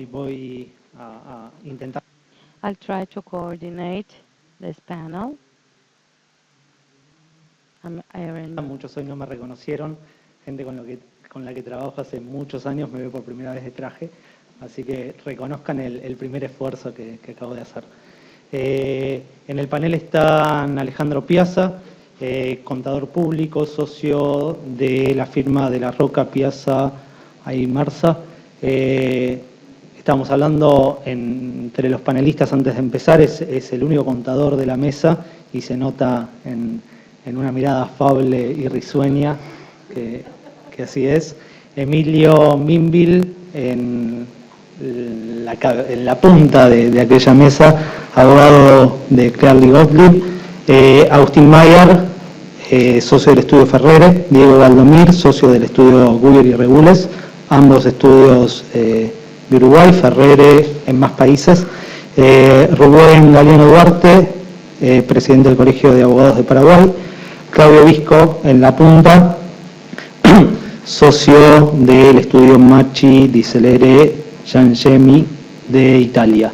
voy a intentar. I'll try to coordinate this panel. Muchos hoy no me reconocieron, gente con la que trabajo hace muchos años me ve por primera vez de traje, así que reconozcan el primer esfuerzo que acabo de hacer. En el panel están Alejandro Piazza, contador público, socio de la firma de La Roca, Piazza y Marza. Estamos hablando entre los panelistas antes de empezar, es el único contador de la mesa y se nota en una mirada afable y risueña que así es. Emilio Minville en la punta de aquella mesa, abogado de Clearly Gottlieb. Agustín Mayer, socio del estudio Ferrere. Diego Valdomir, socio del estudio Guyer y Regules, ambos estudios de Uruguay, Ferrere en más países. Rubén Galeano Duarte, presidente del Colegio de Abogados de Paraguay. Claudio Visco en la punta, socio del estudio Machi di Celere Giangemi de Italia.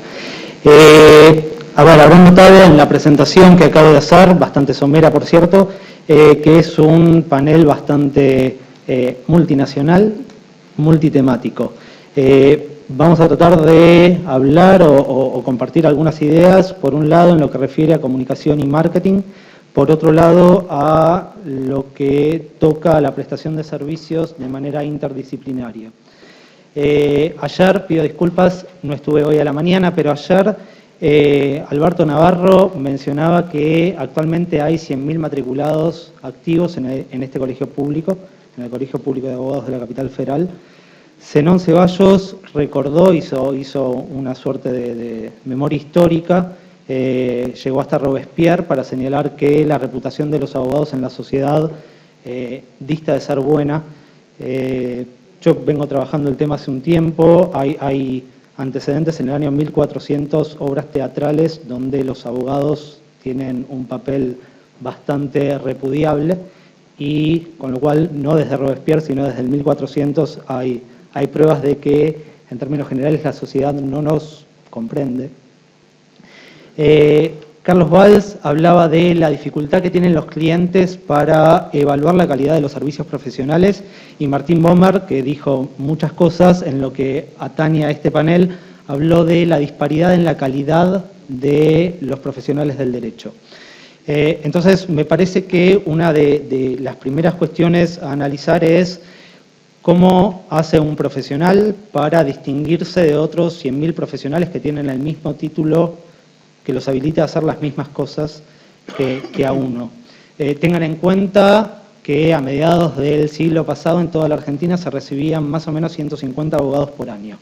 Habrán notado en la presentación que acabo de hacer, bastante somera por cierto, que es un panel bastante multinacional, multitemático. Vamos a tratar de hablar o compartir algunas ideas, por un lado en lo que refiere a comunicación y marketing, por otro lado a lo que toca a la prestación de servicios de manera interdisciplinaria. Ayer, pido disculpas, no estuve hoy a la mañana, pero ayer Alberto Navarro mencionaba que actualmente hay 100.000 matriculados activos en este colegio público, en el Colegio Público de Abogados de la Capital Federal. Zenón Ceballos recordó, hizo una suerte de memoria histórica, llegó hasta Robespierre para señalar que la reputación de los abogados en la sociedad dista de ser buena. Yo vengo trabajando el tema hace un tiempo, hay antecedentes en el año 1400, obras teatrales donde los abogados tienen un papel bastante repudiable y con lo cual no desde Robespierre sino desde el 1400 hay pruebas de que en términos generales la sociedad no nos comprende. Carlos Valls hablaba de la dificultad que tienen los clientes para evaluar la calidad de los servicios profesionales y Martín Bomer, que dijo muchas cosas en lo que atañe a este panel, habló de la disparidad en la calidad de los profesionales del derecho. Entonces, me parece que una de las primeras cuestiones a analizar es cómo hace un profesional para distinguirse de otros 100.000 profesionales que tienen el mismo título que los habilita a hacer las mismas cosas que a uno. Tengan en cuenta que a mediados del siglo pasado en toda la Argentina se recibían más o menos 150 abogados por año.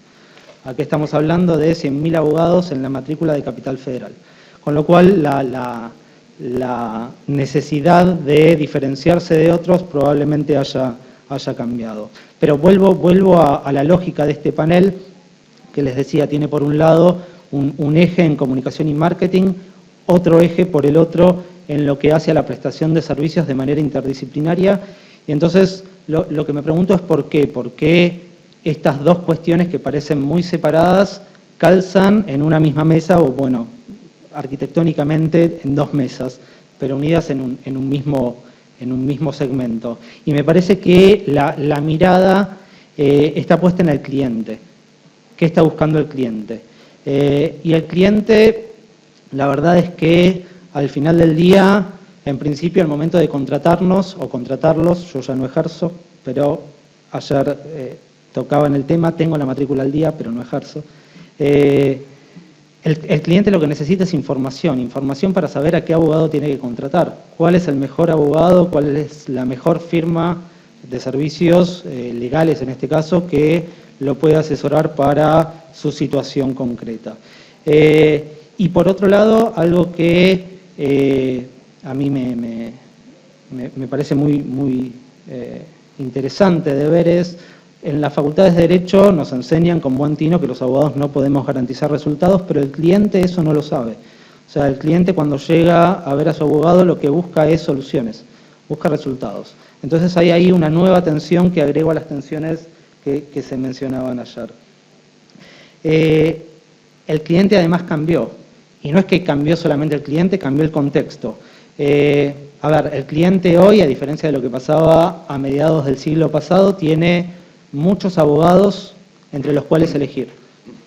Aquí estamos hablando de 100.000 abogados en la matrícula de Capital Federal. Con lo cual la necesidad de diferenciarse de otros probablemente haya cambiado. Pero vuelvo a la lógica de este panel, que les decía, tiene por un lado un eje en comunicación y marketing, otro eje por el otro en lo que hace a la prestación de servicios de manera interdisciplinaria. Y entonces lo que me pregunto es ¿por qué? ¿Por qué estas dos cuestiones que parecen muy separadas calzan en una misma mesa o, bueno, arquitectónicamente en dos mesas, pero unidas en un mismo segmento? Y me parece que la mirada está puesta en el cliente. ¿Qué está buscando el cliente? Y el cliente, la verdad es que al final del día, en principio, al momento de contratarnos o contratarlos, yo ya no ejerzo, pero ayer tocaba en el tema, tengo la matrícula al día, pero no ejerzo. El cliente lo que necesita es información para saber a qué abogado tiene que contratar, cuál es el mejor abogado, cuál es la mejor firma de servicios legales, en este caso, que lo puede asesorar para su situación concreta. Y por otro lado, algo que a mí me parece muy interesante de ver es, en las facultades de Derecho nos enseñan con buen tino que los abogados no podemos garantizar resultados, pero el cliente eso no lo sabe. O sea, el cliente cuando llega a ver a su abogado lo que busca es soluciones, busca resultados. Entonces hay ahí una nueva tensión que agrego a las tensiones que se mencionaban ayer. El cliente además cambió. Y no es que cambió solamente el cliente, cambió el contexto. A ver, el cliente hoy, a diferencia de lo que pasaba a mediados del siglo pasado, tiene muchos abogados entre los cuales elegir.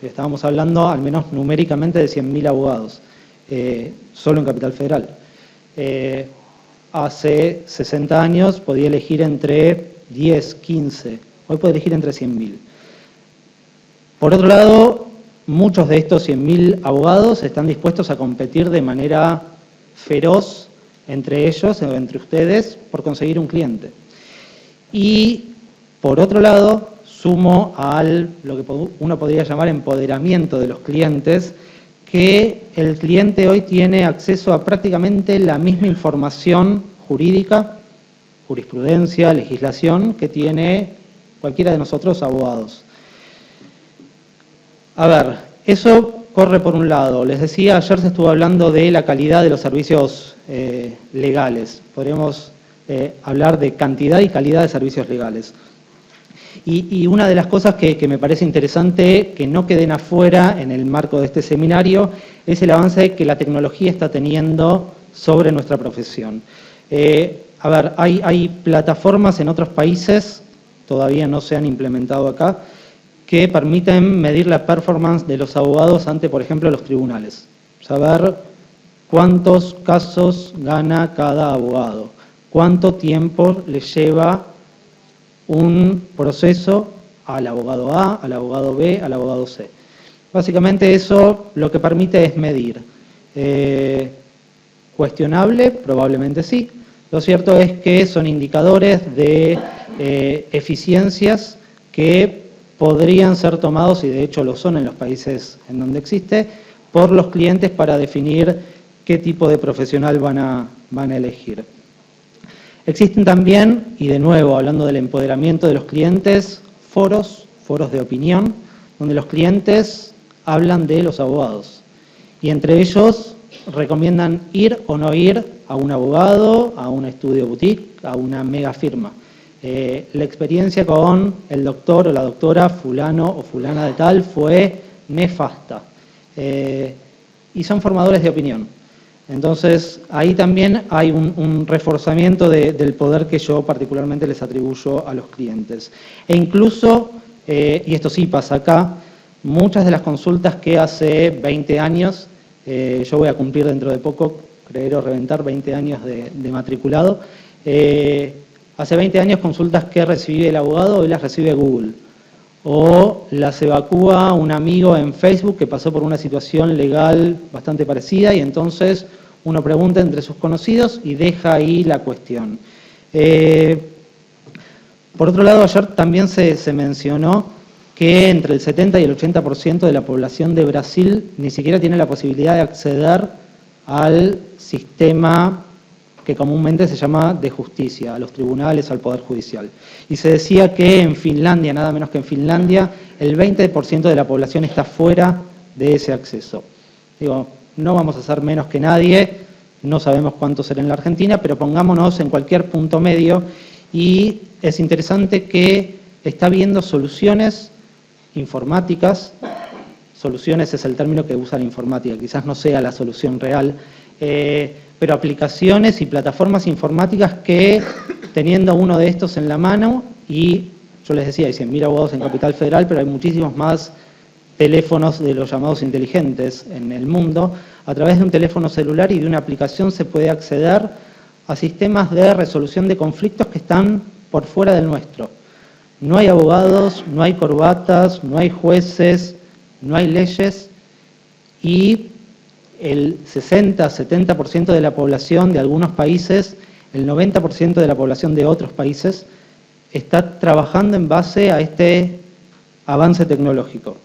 Estábamos hablando, al menos numéricamente, de 100.000 abogados, solo en Capital Federal. Hace 60 años podía elegir entre 10, 15, hoy puede elegir entre 100.000. Por otro lado, muchos de estos 100.000 abogados están dispuestos a competir de manera feroz entre ellos o entre ustedes por conseguir un cliente. Y, por otro lado, sumo al lo que uno podría llamar empoderamiento de los clientes, que el cliente hoy tiene acceso a prácticamente la misma información jurídica, jurisprudencia, legislación, que tiene cualquiera de nosotros abogados. A ver, eso corre por un lado. Les decía, ayer se estuvo hablando de la calidad de los servicios legales. Podríamos hablar de cantidad y calidad de servicios legales. Y una de las cosas que me parece interesante que no queden afuera en el marco de este seminario es el avance que la tecnología está teniendo sobre nuestra profesión. A ver, hay plataformas en otros países, todavía no se han implementado acá, que permiten medir la performance de los abogados ante, por ejemplo, los tribunales. Saber cuántos casos gana cada abogado, cuánto tiempo le lleva un proceso al abogado A, al abogado B, al abogado C. Básicamente eso lo que permite es medir. ¿Cuestionable? Probablemente sí. Lo cierto es que son indicadores de eficiencias que podrían ser tomados, y de hecho lo son en los países en donde existe, por los clientes para definir qué tipo de profesional van a elegir. Existen también, y de nuevo hablando del empoderamiento de los clientes, foros de opinión, donde los clientes hablan de los abogados. Y entre ellos recomiendan ir o no ir a un abogado, a un estudio boutique, a una mega firma. La experiencia con el doctor o la doctora fulano o fulana de tal fue nefasta. Y son formadores de opinión. Entonces, ahí también hay un reforzamiento del poder que yo particularmente les atribuyo a los clientes. E incluso, y esto sí pasa acá, muchas de las consultas que hace 20 años, yo voy a cumplir dentro de poco, creer o reventar 20 años de matriculado, hace 20 años consultas que recibe el abogado, hoy las recibe Google. O las evacúa un amigo en Facebook que pasó por una situación legal bastante parecida y entonces uno pregunta entre sus conocidos y deja ahí la cuestión. Por otro lado, ayer también se mencionó que entre el 70 y el 80% de la población de Brasil ni siquiera tiene la posibilidad de acceder al sistema que comúnmente se llama de justicia, a los tribunales, al Poder Judicial. Y se decía que en Finlandia, nada menos que en Finlandia, el 20% de la población está fuera de ese acceso. Digo, no vamos a ser menos que nadie, no sabemos cuánto será en la Argentina, pero pongámonos en cualquier punto medio y es interesante que está habiendo soluciones informáticas, soluciones es el término que usa la informática, quizás no sea la solución real, pero aplicaciones y plataformas informáticas que, teniendo uno de estos en la mano, y yo les decía, hay 100.000 abogados en Capital Federal, pero hay muchísimos más teléfonos de los llamados inteligentes en el mundo, a través de un teléfono celular y de una aplicación se puede acceder a sistemas de resolución de conflictos que están por fuera del nuestro. No hay abogados, no hay corbatas, no hay jueces, no hay leyes y el 60-70% de la población de algunos países, el 90% de la población de otros países, está trabajando en base a este avance tecnológico.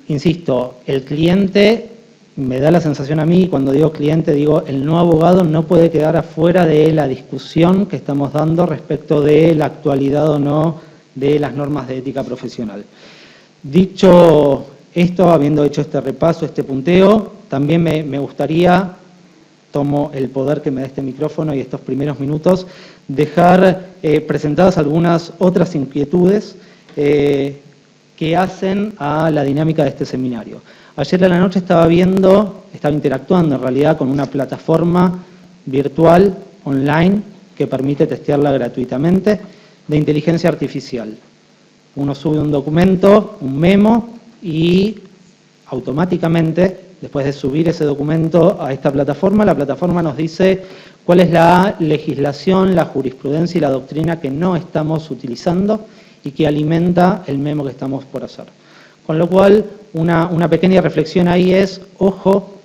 Insisto, el cliente, me da la sensación a mí, cuando digo cliente, digo el no abogado no puede quedar afuera de la discusión que estamos dando respecto de la actualidad o no de las normas de ética profesional. Dicho esto, habiendo hecho este repaso, este punteo, también me gustaría, tomo el poder que me da este micrófono y estos primeros minutos, dejar presentadas algunas otras inquietudes. que hacen a la dinámica de este seminario. Ayer a la noche estaba interactuando en realidad con una plataforma virtual, online, que permite testearla gratuitamente, de inteligencia artificial. Uno sube un documento, un memo, y automáticamente, después de subir ese documento a esta plataforma, la plataforma nos dice cuál es la legislación, la jurisprudencia y la doctrina que no estamos utilizando y que alimenta el memo que estamos por hacer. Con lo cual, una pequeña reflexión ahí es, ojo,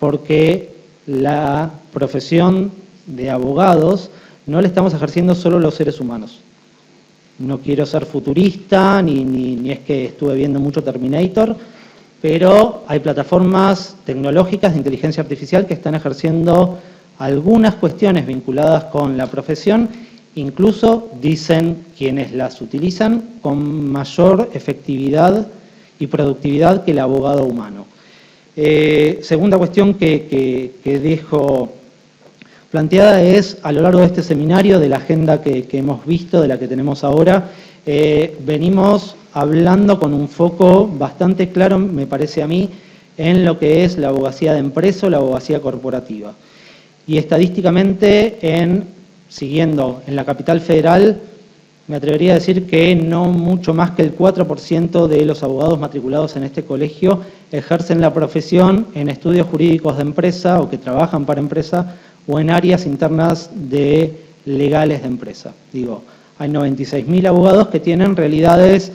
porque la profesión de abogados no la estamos ejerciendo solo los seres humanos. No quiero ser futurista, ni es que estuve viendo mucho Terminator, pero hay plataformas tecnológicas de inteligencia artificial que están ejerciendo algunas cuestiones vinculadas con la profesión, incluso dicen quienes las utilizan con mayor efectividad y productividad que el abogado humano. Segunda cuestión que dejo planteada es, a lo largo de este seminario, de la agenda que hemos visto, de la que tenemos ahora, venimos hablando con un foco bastante claro, me parece a mí, en lo que es la abogacía de empresa o la abogacía corporativa. Y estadísticamente, siguiendo en la capital federal, me atrevería a decir que no mucho más que el 4% de los abogados matriculados en este colegio ejercen la profesión en estudios jurídicos de empresa o que trabajan para empresa o en áreas internas legales de empresa. Digo, hay 96.000 abogados que tienen realidades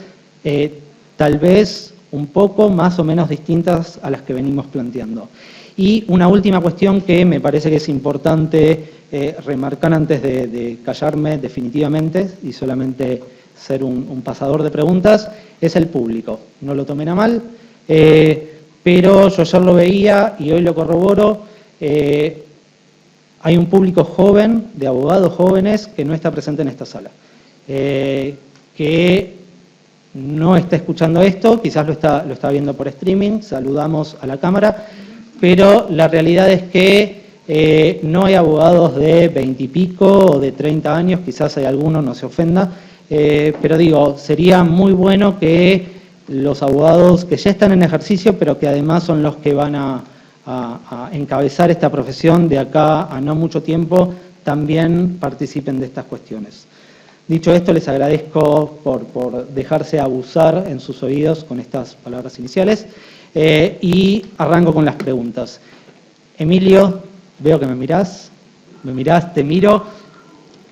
tal vez un poco más o menos distintas a las que venimos planteando. Y una última cuestión que me parece que es importante remarcar antes de callarme definitivamente y solamente ser un pasador de preguntas, es el público. No lo tomen a mal, pero yo ayer lo veía y hoy lo corroboro. Hay un público joven, de abogados jóvenes, que no está presente en esta sala, que no está escuchando esto, quizás lo está viendo por streaming, saludamos a la cámara, pero la realidad es que no hay abogados de 20 y pico o de 30 años, quizás hay alguno, no se ofenda, pero digo, sería muy bueno que los abogados que ya están en ejercicio, pero que además son los que van a encabezar esta profesión de acá a no mucho tiempo, también participen de estas cuestiones. Dicho esto, les agradezco por dejarse abusar en sus oídos con estas palabras iniciales y arranco con las preguntas. Emilio, veo que me mirás, te miro,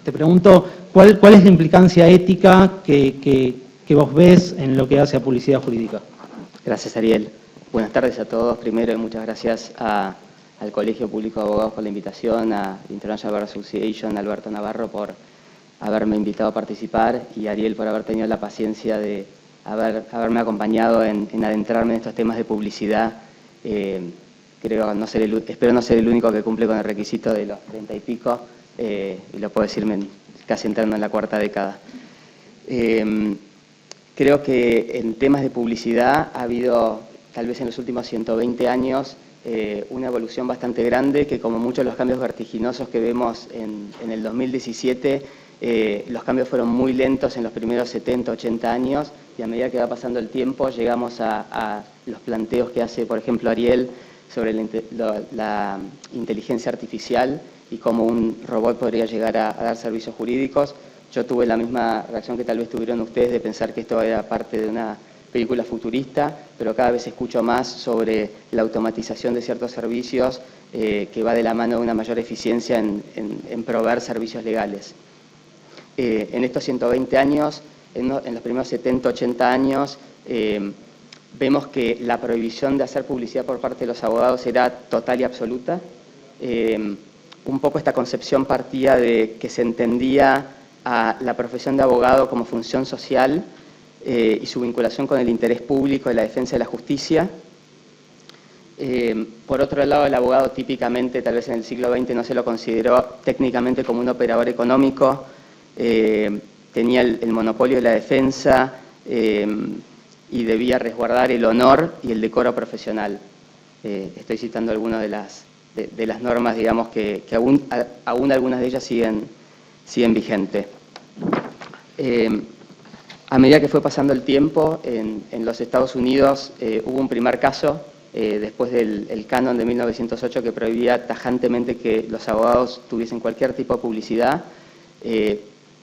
te pregunto, ¿cuál es la implicancia ética que vos ves en lo que hace a publicidad jurídica? Gracias, Ariel. Buenas tardes a todos. Primero, y muchas gracias al Colegio Público de Abogados por la invitación, a International Bar Association, a Alberto Navarro por haberme invitado a participar y a Ariel por haber tenido la paciencia de haberme acompañado en adentrarme en estos temas de publicidad. Espero no ser el único que cumple con el requisito de los 30 y pico, y lo puedo decirme casi entrando en la cuarta década. Creo que en temas de publicidad ha habido, tal vez en los últimos 120 años, una evolución bastante grande, que como muchos de los cambios vertiginosos que vemos en el 2017, los cambios fueron muy lentos en los primeros 70, 80 años, y a medida que va pasando el tiempo llegamos a los planteos que hace, por ejemplo, Ariel sobre la inteligencia artificial y cómo un robot podría llegar a dar servicios jurídicos. Yo tuve la misma reacción que tal vez tuvieron ustedes de pensar que esto era parte de una película futurista, pero cada vez escucho más sobre la automatización de ciertos servicios que va de la mano de una mayor eficiencia en proveer servicios legales. En estos 120 años, en los primeros 70, 80 años, vemos que la prohibición de hacer publicidad por parte de los abogados era total y absoluta. Un poco esta concepción partía de que se entendía a la profesión de abogado como función social y su vinculación con el interés público y la defensa de la justicia. Por otro lado, el abogado típicamente, tal vez en el siglo XX, no se lo consideró técnicamente como un operador económico, tenía el monopolio de la defensa y debía resguardar el honor y el decoro profesional. Estoy citando algunas de las normas, digamos, que aún algunas de ellas siguen vigentes. A medida que fue pasando el tiempo, en los Estados Unidos hubo un primer caso, después del canon de 1908, que prohibía tajantemente que los abogados tuviesen cualquier tipo de publicidad.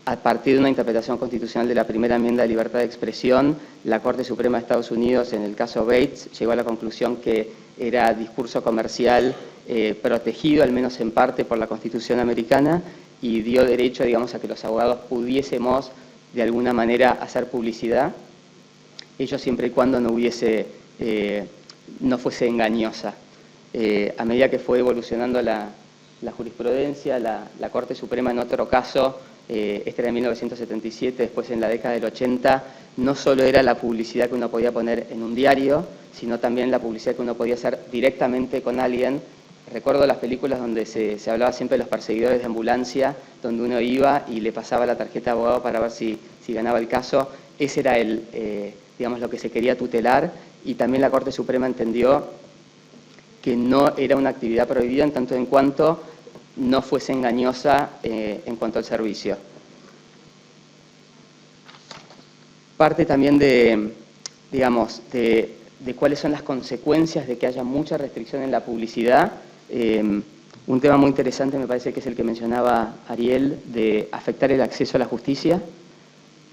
A partir de una interpretación constitucional de la primera enmienda de libertad de expresión, la Corte Suprema de Estados Unidos, en el caso Bates, llegó a la conclusión que era discurso comercial protegido, al menos en parte, por la Constitución americana, y dio derecho, digamos, a que los abogados pudiésemos de alguna manera hacer publicidad, ello siempre y cuando no fuese engañosa. A medida que fue evolucionando la jurisprudencia, la Corte Suprema en otro caso, este era en 1977, después en la década del 80, no solo era la publicidad que uno podía poner en un diario, sino también la publicidad que uno podía hacer directamente con alguien. Recuerdo las películas donde se hablaba siempre de los perseguidores de ambulancia, donde uno iba y le pasaba la tarjeta de abogado para ver si ganaba el caso. Ese era digamos, lo que se quería tutelar, y también la Corte Suprema entendió que no era una actividad prohibida en tanto en cuanto no fuese engañosa en cuanto al servicio. Parte también digamos, de cuáles son las consecuencias de que haya mucha restricción en la publicidad. Un tema muy interesante me parece que es el que mencionaba Ariel, de afectar el acceso a la justicia.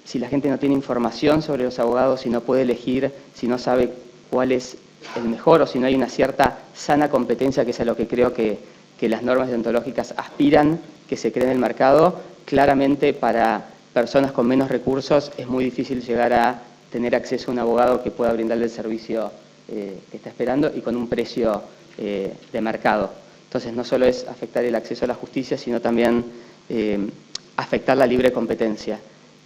Si la gente no tiene información sobre los abogados, si no puede elegir, si no sabe cuál es el mejor, o si no hay una cierta sana competencia, que es a lo que creo que las normas deontológicas aspiran que se cree en el mercado, claramente para personas con menos recursos es muy difícil llegar a tener acceso a un abogado que pueda brindarle el servicio que está esperando y con un precio de mercado. Entonces, no solo es afectar el acceso a la justicia, sino también afectar la libre competencia.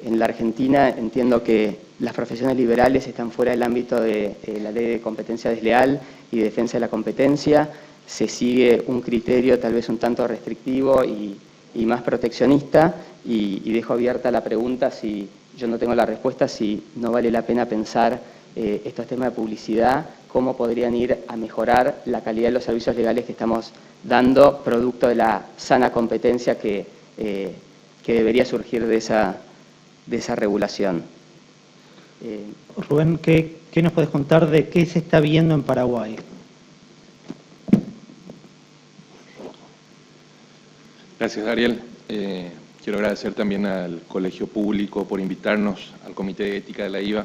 En la Argentina entiendo que las profesiones liberales están fuera del ámbito de la ley de competencia desleal y de defensa de la competencia. Se sigue un criterio tal vez un tanto restrictivo y más proteccionista, y dejo abierta la pregunta, si yo no tengo la respuesta, si no vale la pena pensar estos temas de publicidad, cómo podrían ir a mejorar la calidad de los servicios legales que estamos dando, producto de la sana competencia que debería surgir de esa regulación. Rubén, ¿qué nos puedes contar de qué se está viendo en Paraguay? Gracias, Ariel. Quiero agradecer también al Colegio Público por invitarnos al Comité de Ética de la IVA,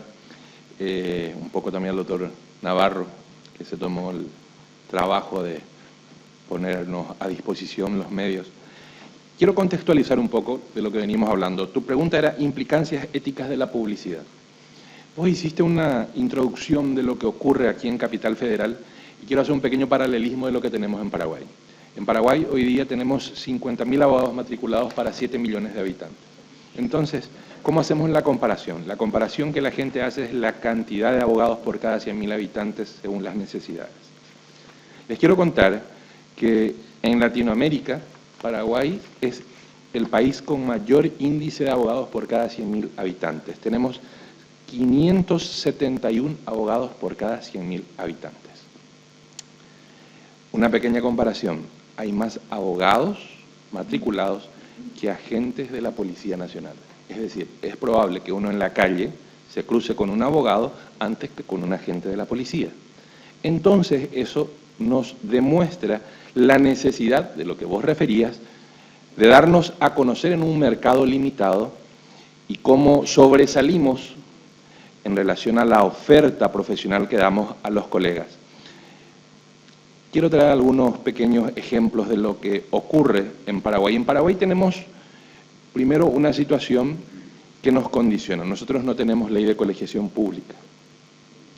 un poco también al doctor Navarro, que se tomó el trabajo de ponernos a disposición los medios. Quiero contextualizar un poco de lo que venimos hablando. Tu pregunta era implicancias éticas de la publicidad. Vos hiciste una introducción de lo que ocurre aquí en Capital Federal y quiero hacer un pequeño paralelismo de lo que tenemos en Paraguay. En Paraguay hoy día tenemos 50.000 abogados matriculados para 7 millones de habitantes. Entonces, ¿cómo hacemos la comparación? La comparación que la gente hace es la cantidad de abogados por cada 100.000 habitantes según las necesidades. Les quiero contar que en Latinoamérica, Paraguay es el país con mayor índice de abogados por cada 100.000 habitantes. Tenemos 571 abogados por cada 100.000 habitantes. Una pequeña comparación. Hay más abogados matriculados que agentes de la Policía Nacional. Es decir, es probable que uno en la calle se cruce con un abogado antes que con un agente de la policía. Entonces, eso nos demuestra la necesidad, de lo que vos referías, de darnos a conocer en un mercado limitado y cómo sobresalimos en relación a la oferta profesional que damos a los colegas. Quiero traer algunos pequeños ejemplos de lo que ocurre en Paraguay. En Paraguay tenemos, primero, una situación que nos condiciona. Nosotros no tenemos ley de colegiación pública.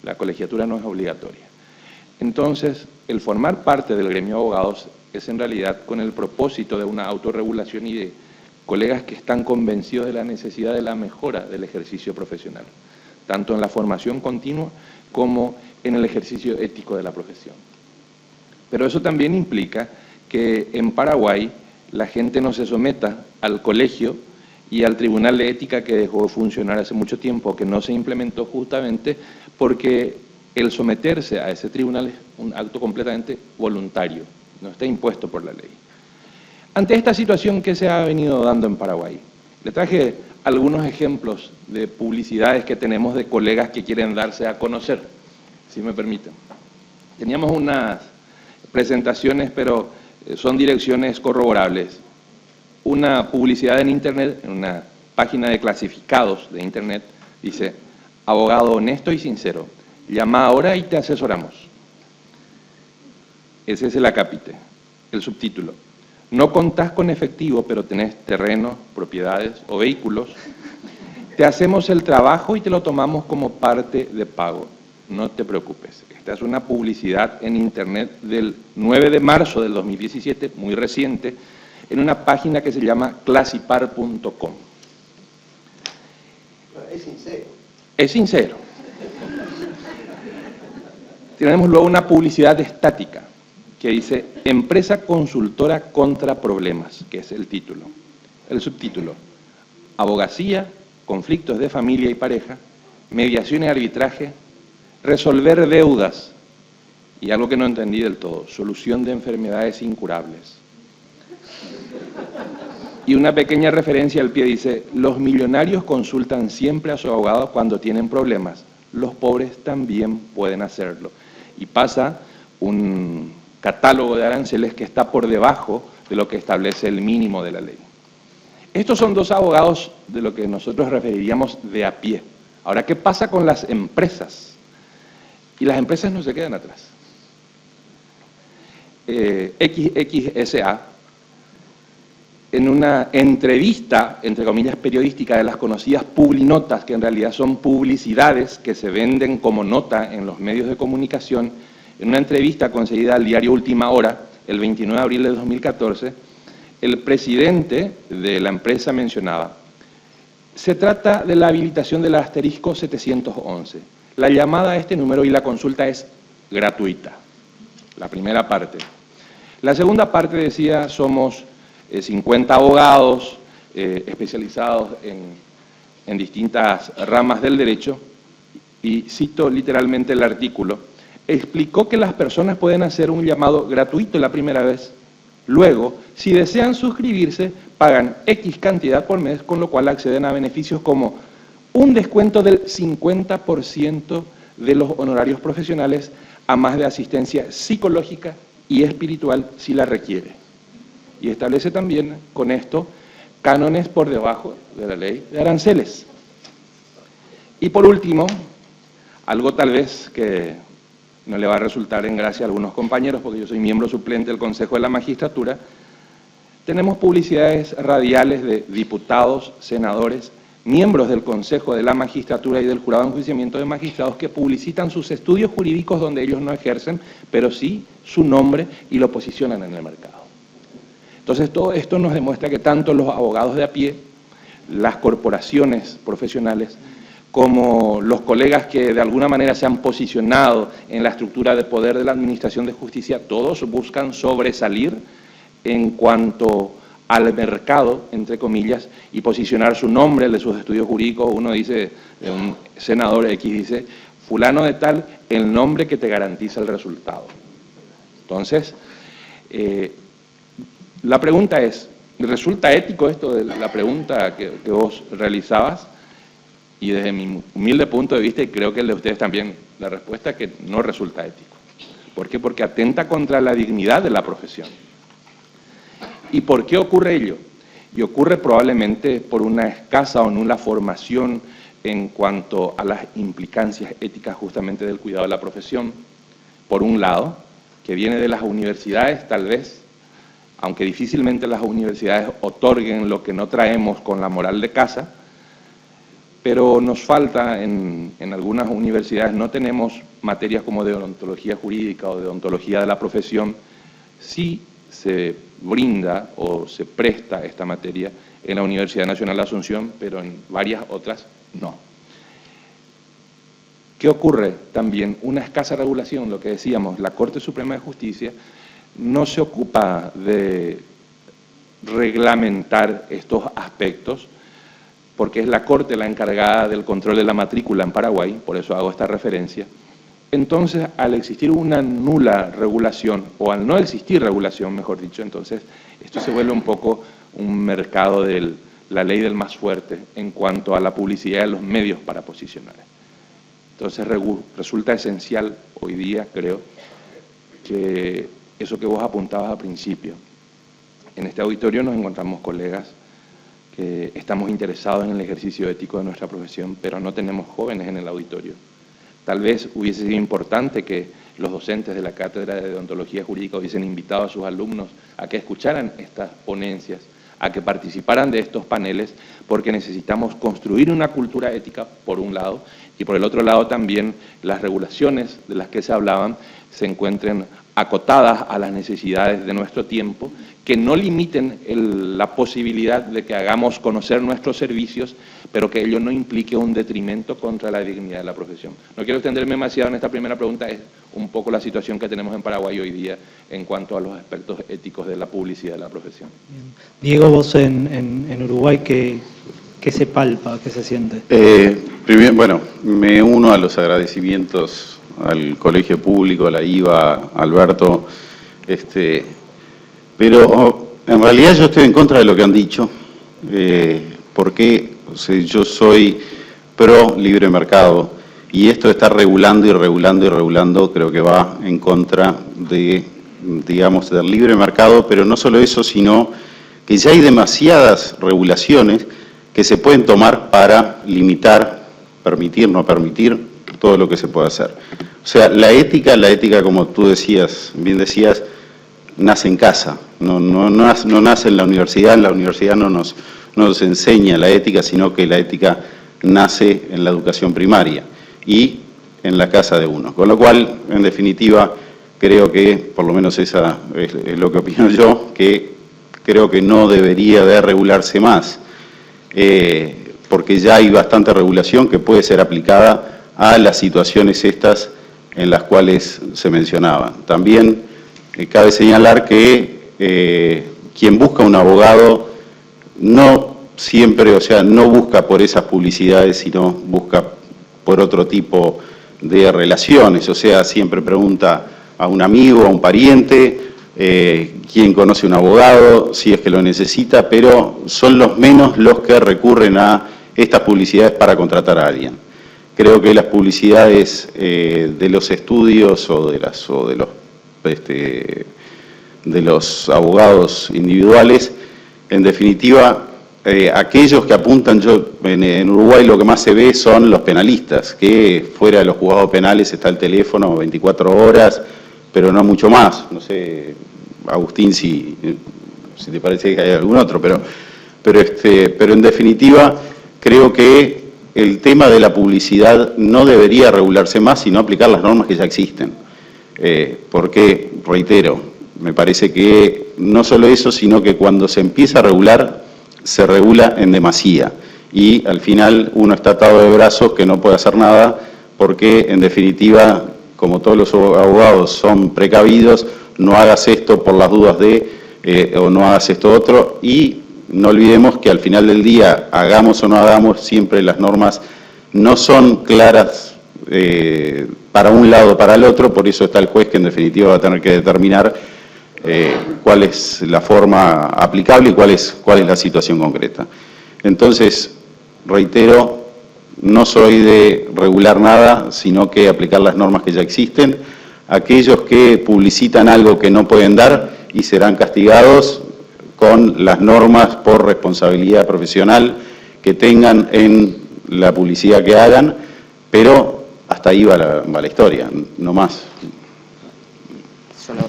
La colegiatura no es obligatoria. Entonces, el formar parte del gremio de abogados es en realidad con el propósito de una autorregulación y de colegas que están convencidos de la necesidad de la mejora del ejercicio profesional, tanto en la formación continua como en el ejercicio ético de la profesión. Pero eso también implica que en Paraguay la gente no se someta al colegio y al Tribunal de Ética que dejó de funcionar hace mucho tiempo, que no se implementó justamente porque el someterse a ese tribunal es un acto completamente voluntario, no está impuesto por la ley. Ante esta situación que se ha venido dando en Paraguay, le traje algunos ejemplos de publicidades que tenemos de colegas que quieren darse a conocer, si me permiten. Teníamos unas presentaciones, pero son direcciones corroborables. Una publicidad en Internet, en una página de clasificados de Internet, dice: abogado honesto y sincero, llama ahora y te asesoramos. Ese es el acápite. El subtítulo: no contás con efectivo, pero tenés terrenos, propiedades o vehículos. Te hacemos el trabajo y te lo tomamos como parte de pago. No te preocupes. Esta es una publicidad en Internet del 9 de marzo del 2017, muy reciente, en una página que se llama clasipar.com. Es sincero. Es sincero. Tenemos luego una publicidad estática que dice: empresa consultora contra problemas, que es el título. El subtítulo: abogacía, conflictos de familia y pareja, mediación y arbitraje, resolver deudas, y algo que no entendí del todo, solución de enfermedades incurables. Y una pequeña referencia al pie dice: los millonarios consultan siempre a su abogado cuando tienen problemas, los pobres también pueden hacerlo. Y pasa un catálogo de aranceles que está por debajo de lo que establece el mínimo de la ley. Estos son dos abogados de lo que nosotros referiríamos de a pie. Ahora, ¿qué pasa con las empresas? Y las empresas no se quedan atrás. XXSA, en una entrevista, entre comillas, periodística de las conocidas publinotas, que en realidad son publicidades que se venden como nota en los medios de comunicación, en una entrevista concedida al diario Última Hora, el 29 de abril de 2014, el presidente de la empresa mencionaba: se trata de la habilitación del asterisco 711. La llamada a este número y la consulta es gratuita. La primera parte. La segunda parte decía: somos 50 abogados especializados en distintas ramas del derecho, y cito literalmente el artículo: explicó que las personas pueden hacer un llamado gratuito la primera vez. Luego, si desean suscribirse, pagan X cantidad por mes, con lo cual acceden a beneficios como un descuento del 50% de los honorarios profesionales, a más de asistencia psicológica y espiritual si la requiere. Y establece también con esto cánones por debajo de la ley de aranceles. Y por último, algo tal vez que no le va a resultar en gracia a algunos compañeros, porque yo soy miembro suplente del Consejo de la Magistratura, tenemos publicidades radiales de diputados, senadores, miembros del Consejo de la Magistratura y del Jurado de Enjuiciamiento de Magistrados que publicitan sus estudios jurídicos donde ellos no ejercen, pero sí su nombre, y lo posicionan en el mercado. Entonces, todo esto nos demuestra que tanto los abogados de a pie, las corporaciones profesionales, como los colegas que de alguna manera se han posicionado en la estructura de poder de la Administración de Justicia, todos buscan sobresalir en cuanto al mercado, entre comillas, y posicionar su nombre, el de sus estudios jurídicos. Uno dice, de un senador X dice: fulano de tal, el nombre que te garantiza el resultado. Entonces, la pregunta es, ¿resulta ético esto de la pregunta que vos realizabas? Y desde mi humilde punto de vista, y creo que el de ustedes también, la respuesta es que no resulta ético. ¿Por qué? Porque atenta contra la dignidad de la profesión. ¿Y por qué ocurre ello? Y ocurre probablemente por una escasa o nula formación en cuanto a las implicancias éticas justamente del cuidado de la profesión, por un lado, que viene de las universidades tal vez, aunque difícilmente las universidades otorguen lo que no traemos con la moral de casa, pero nos falta en algunas universidades, no tenemos materias como de odontología jurídica o de odontología de la profesión. Sí se brinda o se presta esta materia en la Universidad Nacional de Asunción, pero en varias otras no. ¿Qué ocurre también? Una escasa regulación, lo que decíamos, la Corte Suprema de Justicia no se ocupa de reglamentar estos aspectos, porque es la Corte la encargada del control de la matrícula en Paraguay, por eso hago esta referencia. Entonces, al existir una nula regulación, o al no existir regulación, mejor dicho, entonces esto se vuelve un poco un mercado del la ley del más fuerte en cuanto a la publicidad de los medios para posicionar. Entonces resulta esencial hoy día, creo, que eso que vos apuntabas al principio. En este auditorio nos encontramos colegas que estamos interesados en el ejercicio ético de nuestra profesión, pero no tenemos jóvenes en el auditorio. Tal vez hubiese sido importante que los docentes de la Cátedra de Deontología Jurídica hubiesen invitado a sus alumnos a que escucharan estas ponencias, a que participaran de estos paneles, porque necesitamos construir una cultura ética, por un lado, y por el otro lado también las regulaciones de las que se hablaban se encuentren acotadas a las necesidades de nuestro tiempo, que no limiten la posibilidad de que hagamos conocer nuestros servicios, pero que ello no implique un detrimento contra la dignidad de la profesión. No quiero extenderme demasiado en esta primera pregunta, es un poco la situación que tenemos en Paraguay hoy día en cuanto a los aspectos éticos de la publicidad de la profesión. Bien. Diego, vos en Uruguay, ¿qué se palpa, qué se siente? Primero, bueno, me uno a los agradecimientos al Colegio Público, a la IVA, a Alberto, pero en realidad yo estoy en contra de lo que han dicho, porque yo soy pro libre mercado y esto de estar regulando y regulando y regulando creo que va en contra de, digamos, del libre mercado, pero no solo eso, sino que ya hay demasiadas regulaciones que se pueden tomar para limitar, permitir, no permitir todo lo que se puede hacer. O sea, la ética como tú decías, bien decías, nace en casa, no nace en la universidad no nos enseña la ética, sino que la ética nace en la educación primaria y en la casa de uno. Con lo cual, en definitiva, creo que, por lo menos esa es lo que opino yo, que creo que no debería de regularse más, porque ya hay bastante regulación que puede ser aplicada a las situaciones estas en las cuales se mencionaban. También cabe señalar que quien busca un abogado no siempre, o sea, no busca por esas publicidades, sino busca por otro tipo de relaciones, o sea, siempre pregunta a un amigo, a un pariente, quién conoce un abogado, si es que lo necesita, pero son los menos los que recurren a estas publicidades para contratar a alguien. Creo que las publicidades de los estudios o de los abogados individuales, en definitiva, aquellos que apuntan, en Uruguay lo que más se ve son los penalistas, que fuera de los juzgados penales está el teléfono 24 horas, pero no mucho más. No sé, Agustín, si te parece que hay algún otro, pero en definitiva creo que el tema de la publicidad no debería regularse más, sino aplicar las normas que ya existen. Porque, reitero, me parece que no solo eso, sino que cuando se empieza a regular, se regula en demasía. Y al final uno está atado de brazos que no puede hacer nada, porque en definitiva, como todos los abogados son precavidos, no hagas esto por las dudas o no hagas esto otro, y no olvidemos que al final del día, hagamos o no hagamos, siempre las normas no son claras para un lado o para el otro, por eso está el juez que en definitiva va a tener que determinar cuál es la forma aplicable y cuál es la situación concreta. Entonces, reitero, no soy de regular nada, sino que aplicar las normas que ya existen. Aquellos que publicitan algo que no pueden dar y serán castigados con las normas por responsabilidad profesional que tengan en la publicidad que hagan, pero hasta ahí va la historia, no más.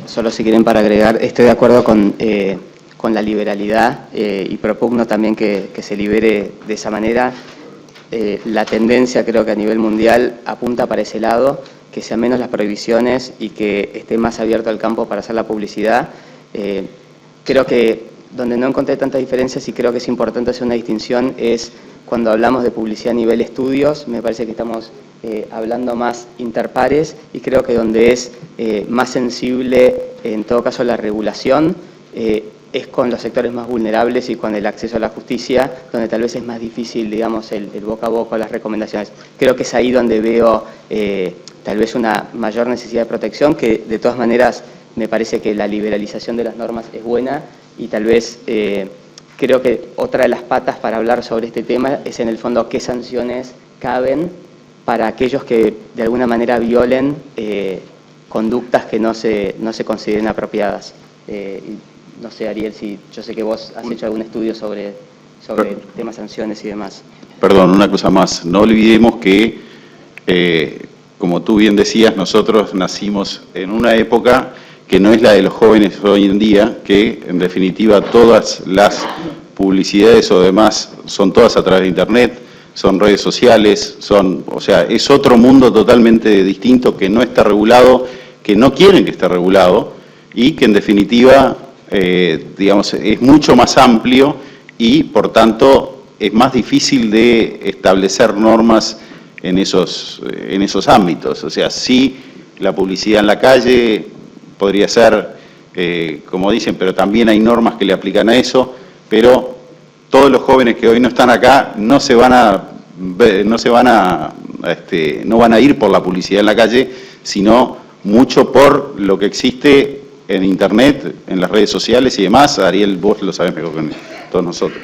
Solo si quieren para agregar, estoy de acuerdo con la liberalidad y propugno también que se libere de esa manera. La tendencia creo que a nivel mundial apunta para ese lado, que sean menos las prohibiciones y que esté más abierto el campo para hacer la publicidad. Creo que donde no encontré tantas diferencias y creo que es importante hacer una distinción es cuando hablamos de publicidad a nivel estudios, me parece que estamos hablando más interpares y creo que donde es más sensible, en todo caso, la regulación, es con los sectores más vulnerables y con el acceso a la justicia, donde tal vez es más difícil, digamos, el boca a boca, las recomendaciones. Creo que es ahí donde veo tal vez una mayor necesidad de protección, que de todas maneras me parece que la liberalización de las normas es buena y tal vez que creo que otra de las patas para hablar sobre este tema es en el fondo qué sanciones caben para aquellos que de alguna manera violen conductas que no se consideren apropiadas. No sé, Ariel, si yo sé que vos has hecho algún estudio sobre temas sanciones y demás. Perdón, una cosa más. No olvidemos que, como tú bien decías, nosotros nacimos en una época que no es la de los jóvenes hoy en día, que en definitiva todas las publicidades o demás son todas a través de Internet, son redes sociales, o sea, es otro mundo totalmente distinto que no está regulado, que no quieren que esté regulado y que en definitiva, digamos, es mucho más amplio y por tanto es más difícil de establecer normas en esos ámbitos. O sea, sí, la publicidad en la calle podría ser, como dicen, pero también hay normas que le aplican a eso, pero todos los jóvenes que hoy no están acá no van a ir por la publicidad en la calle, sino mucho por lo que existe en Internet, en las redes sociales y demás. Ariel, vos lo sabés mejor que todos nosotros.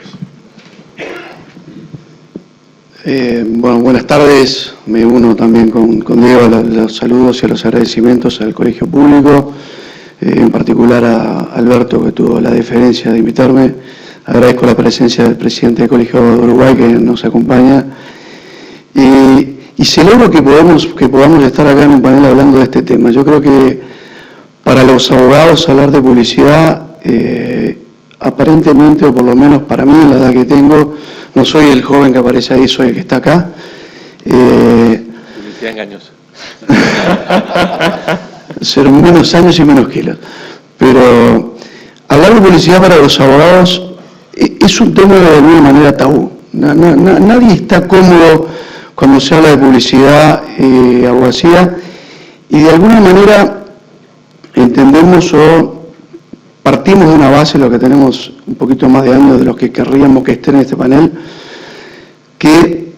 Bueno, buenas tardes. Me uno también con Diego a los saludos y a los agradecimientos al Colegio Público, en particular a Alberto, que tuvo la deferencia de invitarme. Agradezco la presencia del presidente del Colegio de Uruguay, que nos acompaña. Y celebro que podamos estar acá en un panel hablando de este tema. Yo creo que para los abogados hablar de publicidad, aparentemente, o por lo menos para mí, en la edad que tengo, no soy el joven que aparece ahí, soy el que está acá. Publicidad engañosa. Ser menos años y menos kilos. Pero hablar de publicidad para los abogados es un tema de alguna manera tabú. Nadie está cómodo cuando se habla de publicidad y abogacía, y de alguna manera entendemos o partimos de una base, lo que tenemos un poquito más de años de los que querríamos que estén en este panel, que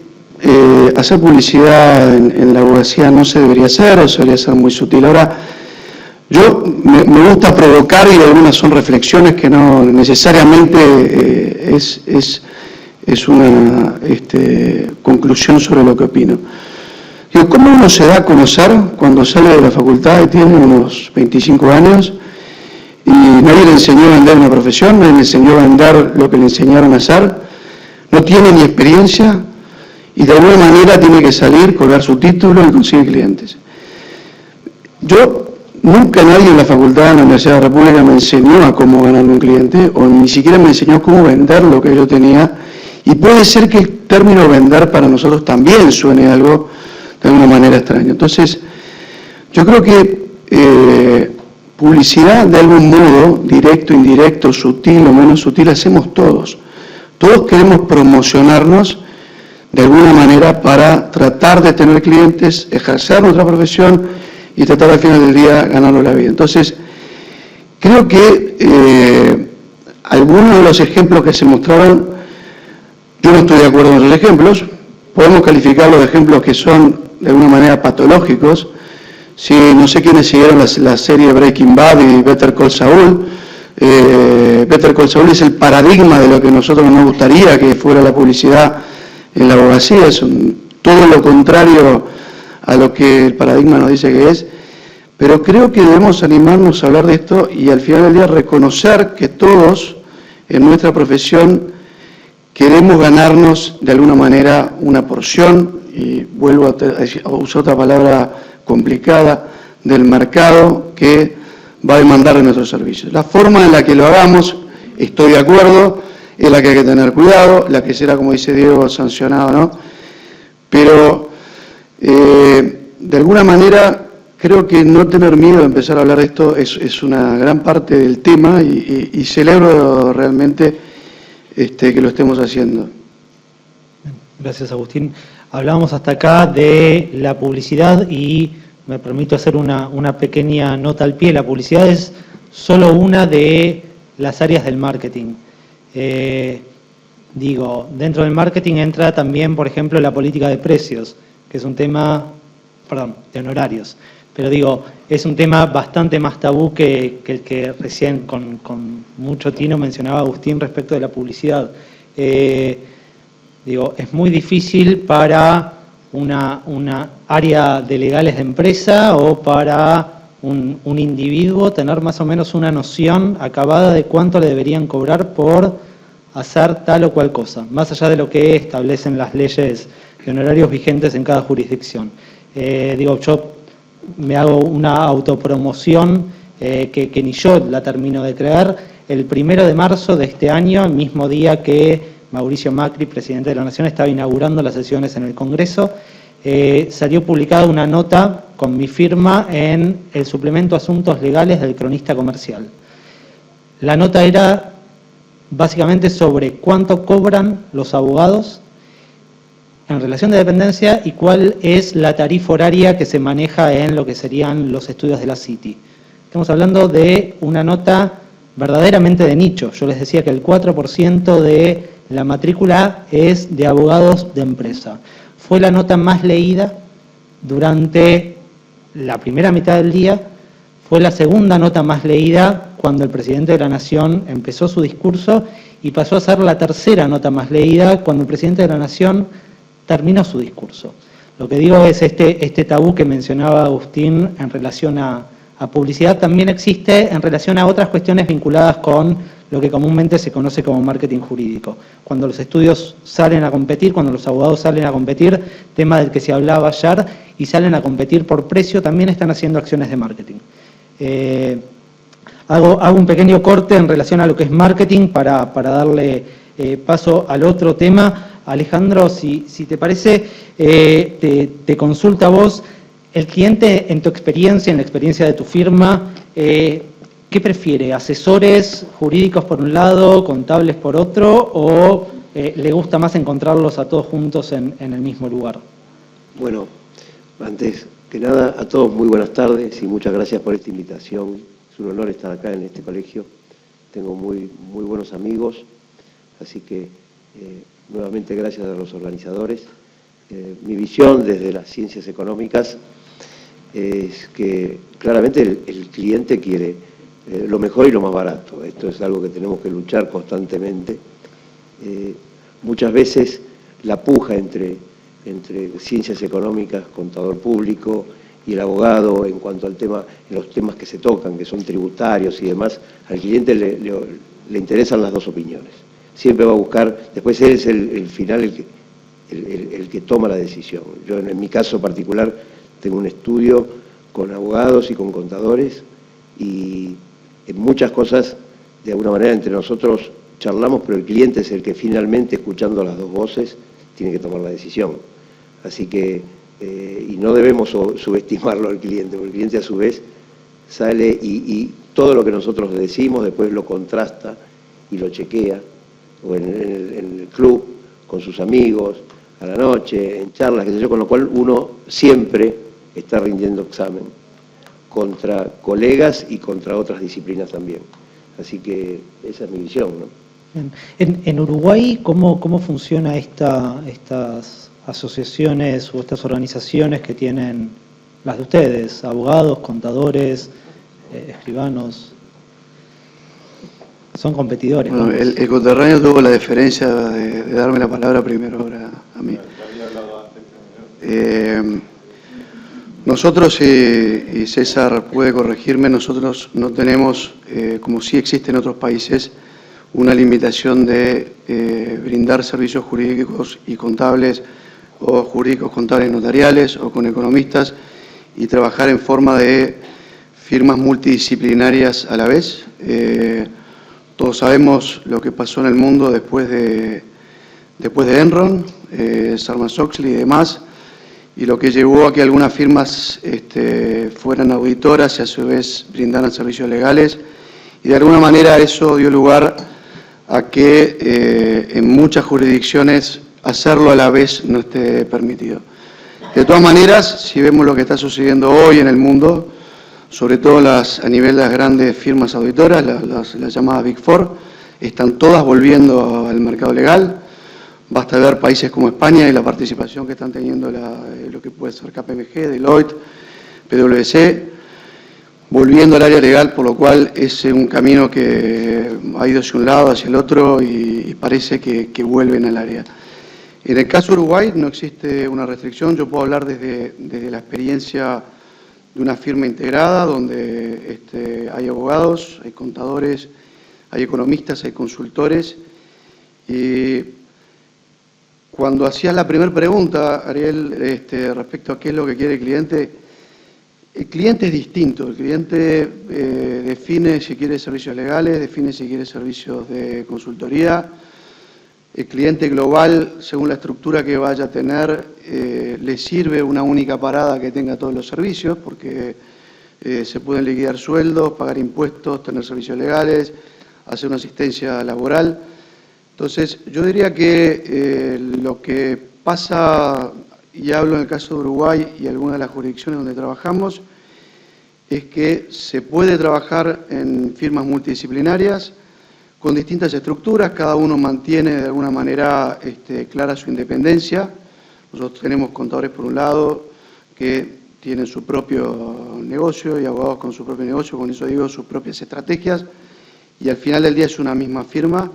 hacer publicidad en la abogacía no se debería hacer, o se debería ser muy sutil. Ahora, yo me gusta provocar, y algunas son reflexiones que no necesariamente es una conclusión sobre lo que opino. Digo, ¿cómo uno se da a conocer cuando sale de la facultad y tiene unos 25 años y nadie le enseñó a vender una profesión, nadie le enseñó a vender lo que le enseñaron a hacer, no tiene ni experiencia y de alguna manera tiene que salir, colgar su título y conseguir clientes? Nunca nadie en la facultad de la Universidad de la República me enseñó a cómo ganar un cliente, o ni siquiera me enseñó cómo vender lo que yo tenía, y puede ser que el término vender para nosotros también suene algo de alguna manera extraño. Entonces, yo creo que publicidad de algún modo, directo, indirecto, sutil o menos sutil, hacemos todos. Todos queremos promocionarnos de alguna manera para tratar de tener clientes, ejercer nuestra profesión y tratar al final del día ganarnos la vida. Entonces, creo que algunos de los ejemplos que se mostraron, yo no estoy de acuerdo con los ejemplos. Podemos calificar los ejemplos que son de alguna manera patológicos. Si no sé quiénes siguieron la serie Breaking Bad y Better Call Saul. Better Call Saul es el paradigma de lo que a nosotros nos gustaría que fuera la publicidad en la abogacía. Es todo lo contrario a lo que el paradigma nos dice que es. Pero creo que debemos animarnos a hablar de esto y al final del día reconocer que todos en nuestra profesión queremos ganarnos de alguna manera una porción, y vuelvo a usar otra palabra complicada, del mercado que va a demandar de nuestros servicios. La forma en la que lo hagamos, estoy de acuerdo, es la que hay que tener cuidado, la que será, como dice Diego, sancionado, ¿no? Pero de alguna manera creo que no tener miedo a empezar a hablar de esto es una gran parte del tema, y celebro realmente que lo estemos haciendo. Gracias, Agustín. Hablábamos hasta acá de la publicidad y me permito hacer una pequeña nota al pie. La publicidad es solo una de las áreas del marketing. Dentro del marketing entra también, por ejemplo, la política de precios, que es un tema de honorarios. Pero digo, es un tema bastante más tabú que el que recién con mucho tino mencionaba Agustín respecto de la publicidad. Digo, es muy difícil para una área de legales de empresa o para un individuo tener más o menos una noción acabada de cuánto le deberían cobrar por hacer tal o cual cosa, más allá de lo que establecen las leyes de honorarios vigentes en cada jurisdicción. Digo, yo me hago una autopromoción que ni yo la termino de creer. El 1 de marzo de este año, el mismo día que Mauricio Macri, presidente de la Nación, estaba inaugurando las sesiones en el Congreso, salió publicada una nota con mi firma en el suplemento Asuntos Legales del Cronista Comercial. La nota era básicamente sobre cuánto cobran los abogados en relación de dependencia y cuál es la tarifa horaria que se maneja en lo que serían los estudios de la City. Estamos hablando de una nota verdaderamente de nicho. Yo les decía que el 4% de la matrícula es de abogados de empresa. Fue la nota más leída durante la primera mitad del día, fue la segunda nota más leída cuando el presidente de la Nación empezó su discurso y pasó a ser la tercera nota más leída cuando el presidente de la Nación terminó su discurso. Lo que digo es este tabú que mencionaba Agustín en relación a publicidad también existe en relación a otras cuestiones vinculadas con lo que comúnmente se conoce como marketing jurídico. Cuando los estudios salen a competir, cuando los abogados salen a competir, tema del que se hablaba ayer, y salen a competir por precio, también están haciendo acciones de marketing. Hago un pequeño corte en relación a lo que es marketing para darle paso al otro tema. Alejandro, si te parece, te consulta a vos. El cliente, en tu experiencia, en la experiencia de tu firma, ¿qué prefiere? ¿Asesores jurídicos por un lado, contables por otro, o le gusta más encontrarlos a todos juntos en el mismo lugar? Bueno, antes que nada, a todos muy buenas tardes y muchas gracias por esta invitación. Es un honor estar acá en este colegio. Tengo muy buenos amigos, así que nuevamente gracias a los organizadores. Mi visión desde las ciencias económicas es que claramente el cliente quiere lo mejor y lo más barato. Esto es algo que tenemos que luchar constantemente. Muchas veces la puja entre ciencias económicas, contador público y el abogado en cuanto al tema, en los temas que se tocan, que son tributarios y demás, al cliente le interesan las dos opiniones. Siempre va a buscar, después él es el final el que toma la decisión. Yo en mi caso particular tengo un estudio con abogados y con contadores y en muchas cosas, de alguna manera, entre nosotros charlamos, pero el cliente es el que finalmente, escuchando las dos voces, tiene que tomar la decisión. Así que, y no debemos subestimarlo al cliente, porque el cliente a su vez sale y todo lo que nosotros le decimos después lo contrasta y lo chequea, o en el club, con sus amigos, a la noche, en charlas, qué sé yo, con lo cual uno siempre está rindiendo examen contra colegas y contra otras disciplinas también. Así que esa es mi visión, ¿no? En Uruguay, ¿cómo funciona estas asociaciones o estas organizaciones que tienen las de ustedes? Abogados, contadores, escribanos. Son competidores. Bueno, el conterráneo tuvo la deferencia de darme la palabra primero ahora a mí. Nosotros, y César puede corregirme, nosotros no tenemos, como sí existe en otros países, una limitación de brindar servicios jurídicos y contables, o jurídicos, contables, notariales, o con economistas, y trabajar en forma de firmas multidisciplinarias a la vez. Todos sabemos lo que pasó en el mundo después de Enron, Sarbanes-Oxley y demás, y lo que llevó a que algunas firmas fueran auditoras y a su vez brindaran servicios legales, y de alguna manera eso dio lugar a que en muchas jurisdicciones hacerlo a la vez no esté permitido. De todas maneras, si vemos lo que está sucediendo hoy en el mundo, sobre todo a nivel de las grandes firmas auditoras, las llamadas Big Four, están todas volviendo al mercado legal. Basta ver países como España y la participación que están teniendo lo que puede ser KPMG, Deloitte, PwC, volviendo al área legal, por lo cual es un camino que ha ido hacia un lado, hacia el otro y parece que vuelven al área. En el caso de Uruguay no existe una restricción, yo puedo hablar desde la experiencia de una firma integrada donde hay abogados, hay contadores, hay economistas, hay consultores. Y cuando hacías la primera pregunta, Ariel, respecto a qué es lo que quiere el cliente es distinto. El cliente define si quiere servicios legales, define si quiere servicios de consultoría. El cliente global, según la estructura que vaya a tener, le sirve una única parada que tenga todos los servicios, porque se pueden liquidar sueldos, pagar impuestos, tener servicios legales, hacer una asistencia laboral. Entonces, yo diría que lo que pasa, y hablo en el caso de Uruguay y algunas de las jurisdicciones donde trabajamos, es que se puede trabajar en firmas multidisciplinarias con distintas estructuras, cada uno mantiene de alguna manera clara su independencia. Nosotros tenemos contadores por un lado que tienen su propio negocio y abogados con su propio negocio, con eso digo sus propias estrategias, y al final del día es una misma firma.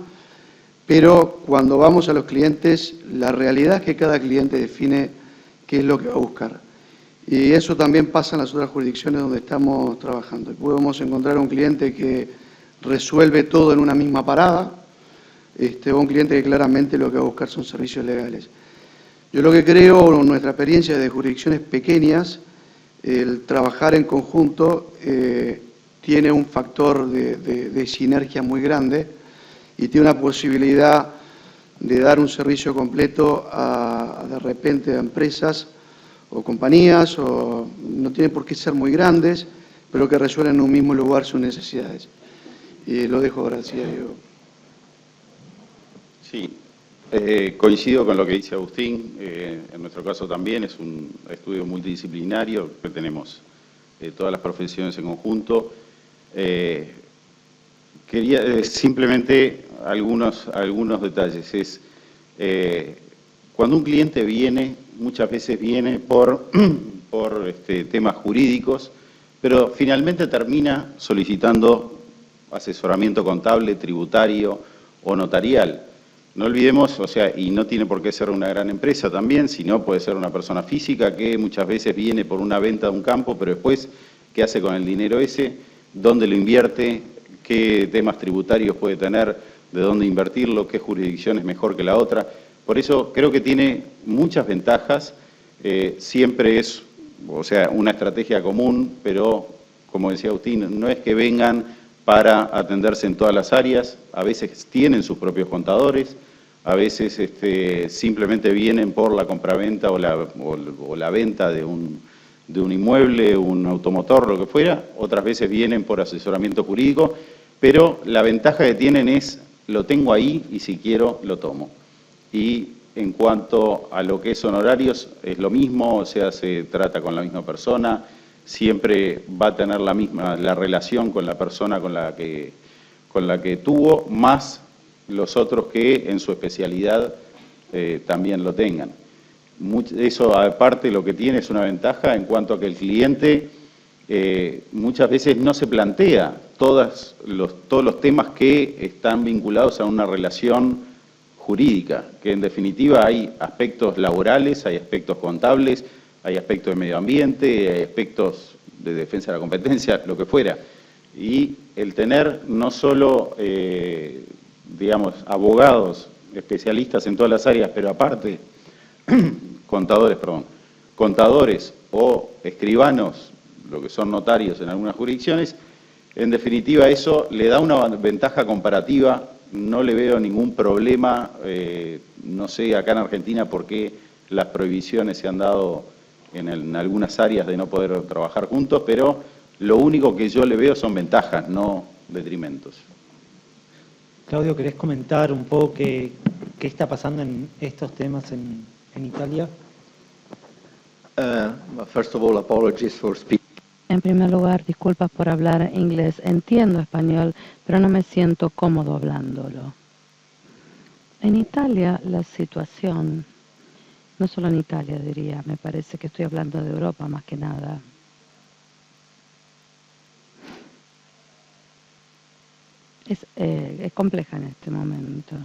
Pero cuando vamos a los clientes, la realidad es que cada cliente define qué es lo que va a buscar. Y eso también pasa en las otras jurisdicciones donde estamos trabajando. Podemos encontrar un cliente que resuelve todo en una misma parada, o un cliente que claramente lo que va a buscar son servicios legales. Yo lo que creo, en nuestra experiencia de jurisdicciones pequeñas, el trabajar en conjunto tiene un factor de sinergia muy grande, y tiene una posibilidad de dar un servicio completo de repente a empresas o compañías, o no tienen por qué ser muy grandes, pero que resuelven en un mismo lugar sus necesidades. Y lo dejo ahora, sí, Diego. Sí, coincido con lo que dice Agustín. En nuestro caso también es un estudio multidisciplinario que tenemos todas las profesiones en conjunto. Quería simplemente algunos detalles. Cuando un cliente viene, muchas veces viene por temas jurídicos, pero finalmente termina solicitando asesoramiento contable, tributario o notarial. No olvidemos, y no tiene por qué ser una gran empresa también, sino puede ser una persona física que muchas veces viene por una venta de un campo, pero después, ¿qué hace con el dinero ese? ¿Dónde lo invierte? ¿Qué temas tributarios puede tener? ¿De dónde invertirlo? ¿Qué jurisdicción es mejor que la otra? Por eso creo que tiene muchas ventajas. Siempre es, una estrategia común, pero, como decía Agustín, no es que vengan para atenderse en todas las áreas. A veces tienen sus propios contadores, a veces simplemente vienen por la compraventa o la venta de un inmueble, un automotor, lo que fuera. Otras veces vienen por asesoramiento jurídico, pero la ventaja que tienen es, lo tengo ahí y si quiero lo tomo. Y en cuanto a lo que es honorarios, es lo mismo, se trata con la misma persona, siempre va a tener la relación con la persona con la que tuvo, más los otros que en su especialidad también lo tengan. Eso aparte lo que tiene es una ventaja en cuanto a que el cliente muchas veces no se plantea todos los temas que están vinculados a una relación jurídica, que en definitiva hay aspectos laborales, hay aspectos contables, hay aspectos de medio ambiente, hay aspectos de defensa de la competencia, lo que fuera. Y el tener no solo, abogados, especialistas en todas las áreas, pero aparte, contadores o escribanos, lo que son notarios en algunas jurisdicciones, en definitiva eso le da una ventaja comparativa. No le veo ningún problema, no sé acá en Argentina por qué las prohibiciones se han dado en algunas áreas de no poder trabajar juntos, pero lo único que yo le veo son ventajas, no detrimentos. Claudio, ¿querés comentar un poco qué está pasando en estos temas en Italia? First of all, apologies for speaking. En primer lugar, disculpas por hablar inglés. Entiendo español, pero no me siento cómodo hablándolo. En Italia la situación, no solo en Italia diría, me parece que estoy hablando de Europa más que nada. Es compleja en este momento.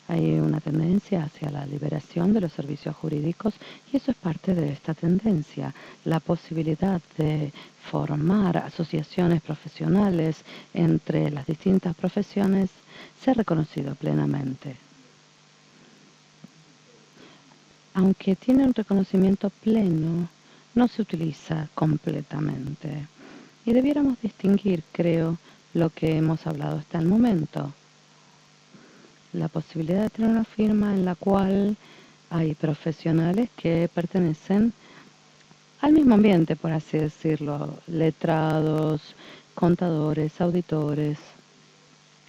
Hay una tendencia hacia la liberación de los servicios jurídicos y eso es parte de esta tendencia. La posibilidad de formar asociaciones profesionales entre las distintas profesiones se ha reconocido plenamente. Aunque tiene un reconocimiento pleno, no se utiliza completamente. Y debiéramos distinguir, creo, lo que hemos hablado hasta el momento. La posibilidad de tener una firma en la cual hay profesionales que pertenecen al mismo ambiente, por así decirlo, letrados, contadores, auditores,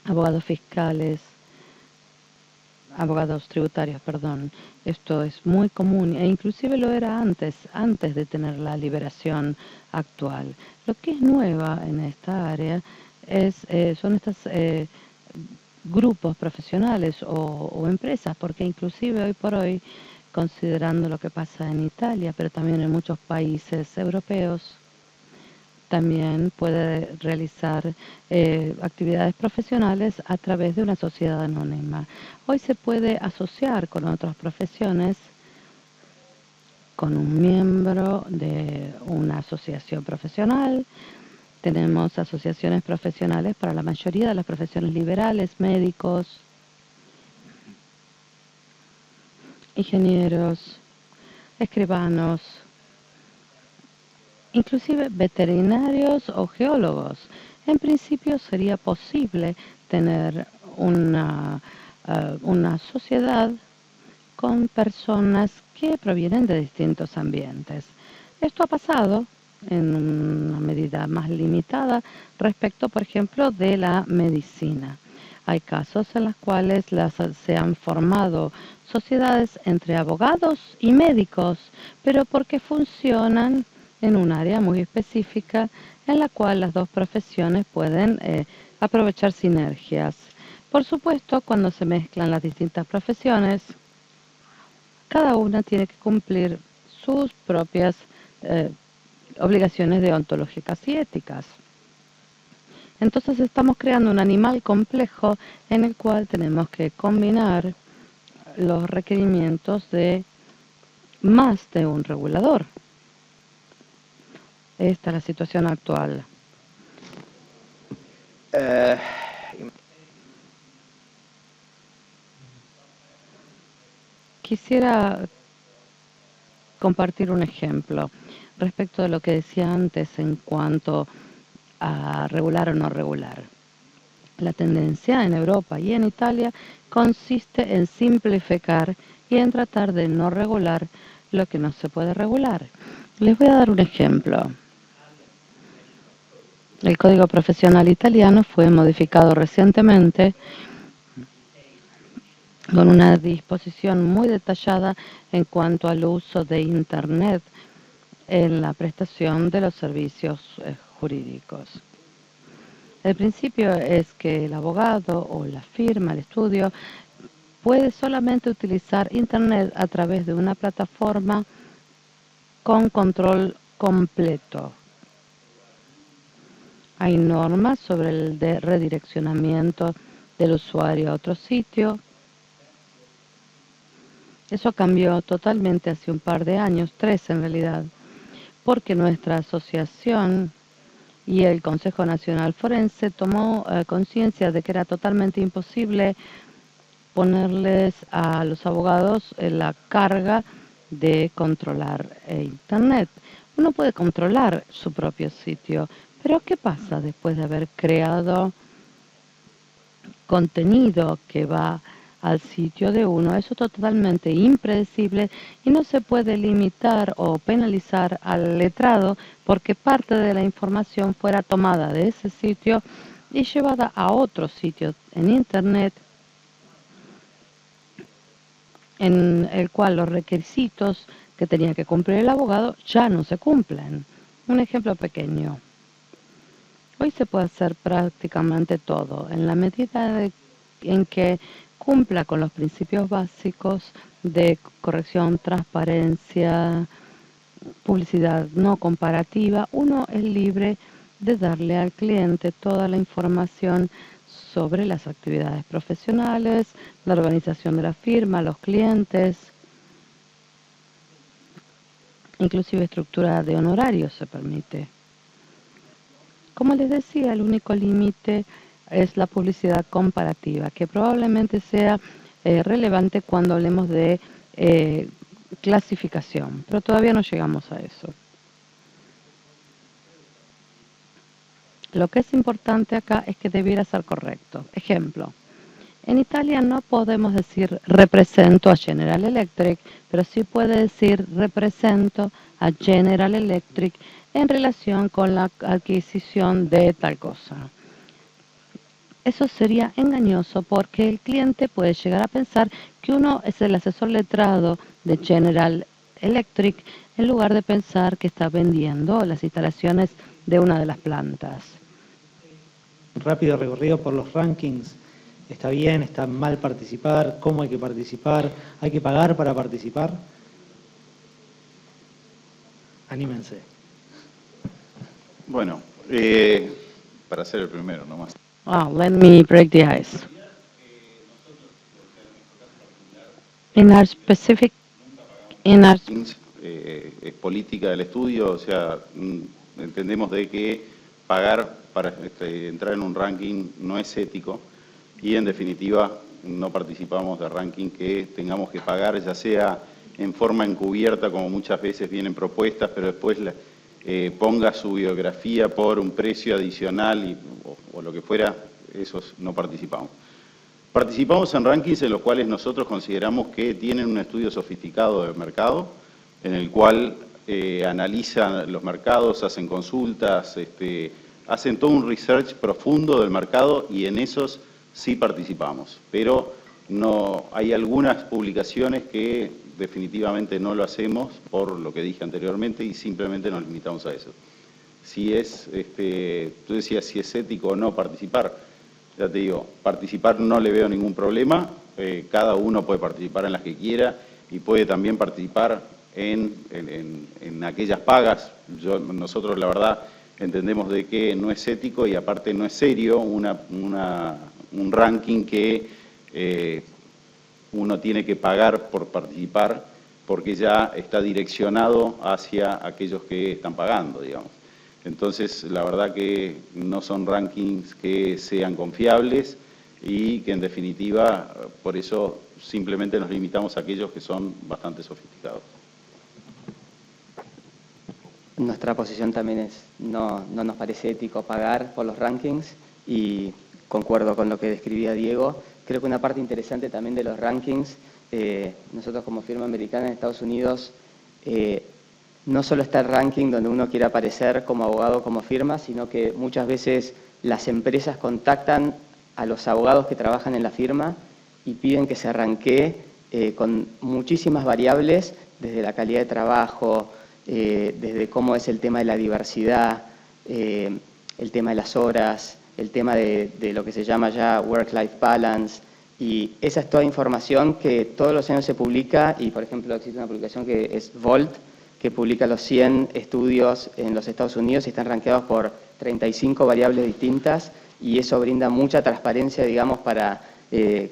abogados fiscales, abogados tributarios, perdón. Esto es muy común e inclusive lo era antes de tener la liberación actual. Lo que es nueva en esta área son estos grupos profesionales o empresas, porque inclusive hoy por hoy, considerando lo que pasa en Italia, pero también en muchos países europeos, también puede realizar actividades profesionales a través de una sociedad anónima. Hoy se puede asociar con otras profesiones, con un miembro de una asociación profesional. Tenemos asociaciones profesionales para la mayoría de las profesiones liberales, médicos, ingenieros, escribanos, inclusive veterinarios o geólogos. En principio sería posible tener una sociedad con personas que provienen de distintos ambientes. Esto ha pasado en una medida más limitada respecto, por ejemplo, de la medicina. Hay casos en los cuales se han formado sociedades entre abogados y médicos, pero porque funcionan en un área muy específica en la cual las dos profesiones pueden aprovechar sinergias. Por supuesto, cuando se mezclan las distintas profesiones, cada una tiene que cumplir sus propias obligaciones deontológicas y éticas. Entonces estamos creando un animal complejo en el cual tenemos que combinar los requerimientos de más de un regulador. Esta es la situación actual. Quisiera compartir un ejemplo respecto de lo que decía antes en cuanto a regular o no regular. La tendencia en Europa y en Italia consiste en simplificar y en tratar de no regular lo que no se puede regular. Les voy a dar un ejemplo. El Código Profesional italiano fue modificado recientemente con una disposición muy detallada en cuanto al uso de Internet en la prestación de los servicios jurídicos. El principio es que el abogado o la firma, el estudio, puede solamente utilizar Internet a través de una plataforma con control completo. Hay normas sobre el redireccionamiento del usuario a otro sitio. Eso cambió totalmente hace un par de años, 3 en realidad, porque nuestra asociación y el Consejo Nacional Forense tomó conciencia de que era totalmente imposible ponerles a los abogados la carga de controlar Internet. Uno puede controlar su propio sitio, pero ¿qué pasa después de haber creado contenido que va al sitio de uno? Eso es totalmente impredecible y no se puede limitar o penalizar al letrado porque parte de la información fuera tomada de ese sitio y llevada a otro sitio en Internet en el cual los requisitos que tenía que cumplir el abogado ya no se cumplen. Un ejemplo pequeño. Hoy se puede hacer prácticamente todo, en la medida en que cumpla con los principios básicos de corrección, transparencia, publicidad no comparativa, uno es libre de darle al cliente toda la información sobre las actividades profesionales, la organización de la firma, los clientes, inclusive estructura de honorarios se permite. Como les decía, el único límite es la publicidad comparativa, que probablemente sea relevante cuando hablemos de clasificación, pero todavía no llegamos a eso. Lo que es importante acá es que debiera ser correcto. Ejemplo, en Italia no podemos decir represento a General Electric, pero sí puede decir represento a General Electric en relación con la adquisición de tal cosa. Eso sería engañoso porque el cliente puede llegar a pensar que uno es el asesor letrado de General Electric en lugar de pensar que está vendiendo las instalaciones de una de las plantas. Rápido recorrido por los rankings. ¿Está bien? ¿Está mal participar? ¿Cómo hay que participar? ¿Hay que pagar para participar? Anímense. Bueno, para ser el primero nomás. Let me break the ice. In our specific, Es política del estudio, o sea, entendemos de que pagar para entrar en un ranking no es ético y en definitiva no participamos de ranking que tengamos que pagar, ya sea en forma encubierta, como muchas veces vienen propuestas, pero después ponga su biografía por un precio adicional o lo que fuera, esos no participamos. Participamos en rankings en los cuales nosotros consideramos que tienen un estudio sofisticado del mercado, en el cual analizan los mercados, hacen consultas, hacen todo un research profundo del mercado y en esos sí participamos. Pero no hay algunas publicaciones que definitivamente no lo hacemos por lo que dije anteriormente y simplemente nos limitamos a eso. Si es, tú decías si es ético o no participar, ya te digo, participar no le veo ningún problema, cada uno puede participar en las que quiera y puede también participar en aquellas pagas. Nosotros la verdad entendemos de que no es ético y aparte no es serio un ranking que uno tiene que pagar por participar porque ya está direccionado hacia aquellos que están pagando, digamos. Entonces, la verdad que no son rankings que sean confiables y que en definitiva, por eso simplemente nos limitamos a aquellos que son bastante sofisticados. Nuestra posición también es, no nos parece ético pagar por los rankings y concuerdo con lo que describía Diego. Creo que una parte interesante también de los rankings, nosotros como firma americana en Estados Unidos, no solo está el ranking donde uno quiere aparecer como abogado, como firma, sino que muchas veces las empresas contactan a los abogados que trabajan en la firma y piden que se rankee con muchísimas variables, desde la calidad de trabajo, desde cómo es el tema de la diversidad, el tema de las horas, el tema de lo que se llama ya work-life balance, y esa es toda información que todos los años se publica, y por ejemplo existe una publicación que es Volt, que publica los 100 estudios en los Estados Unidos y están rankeados por 35 variables distintas, y eso brinda mucha transparencia, digamos, para,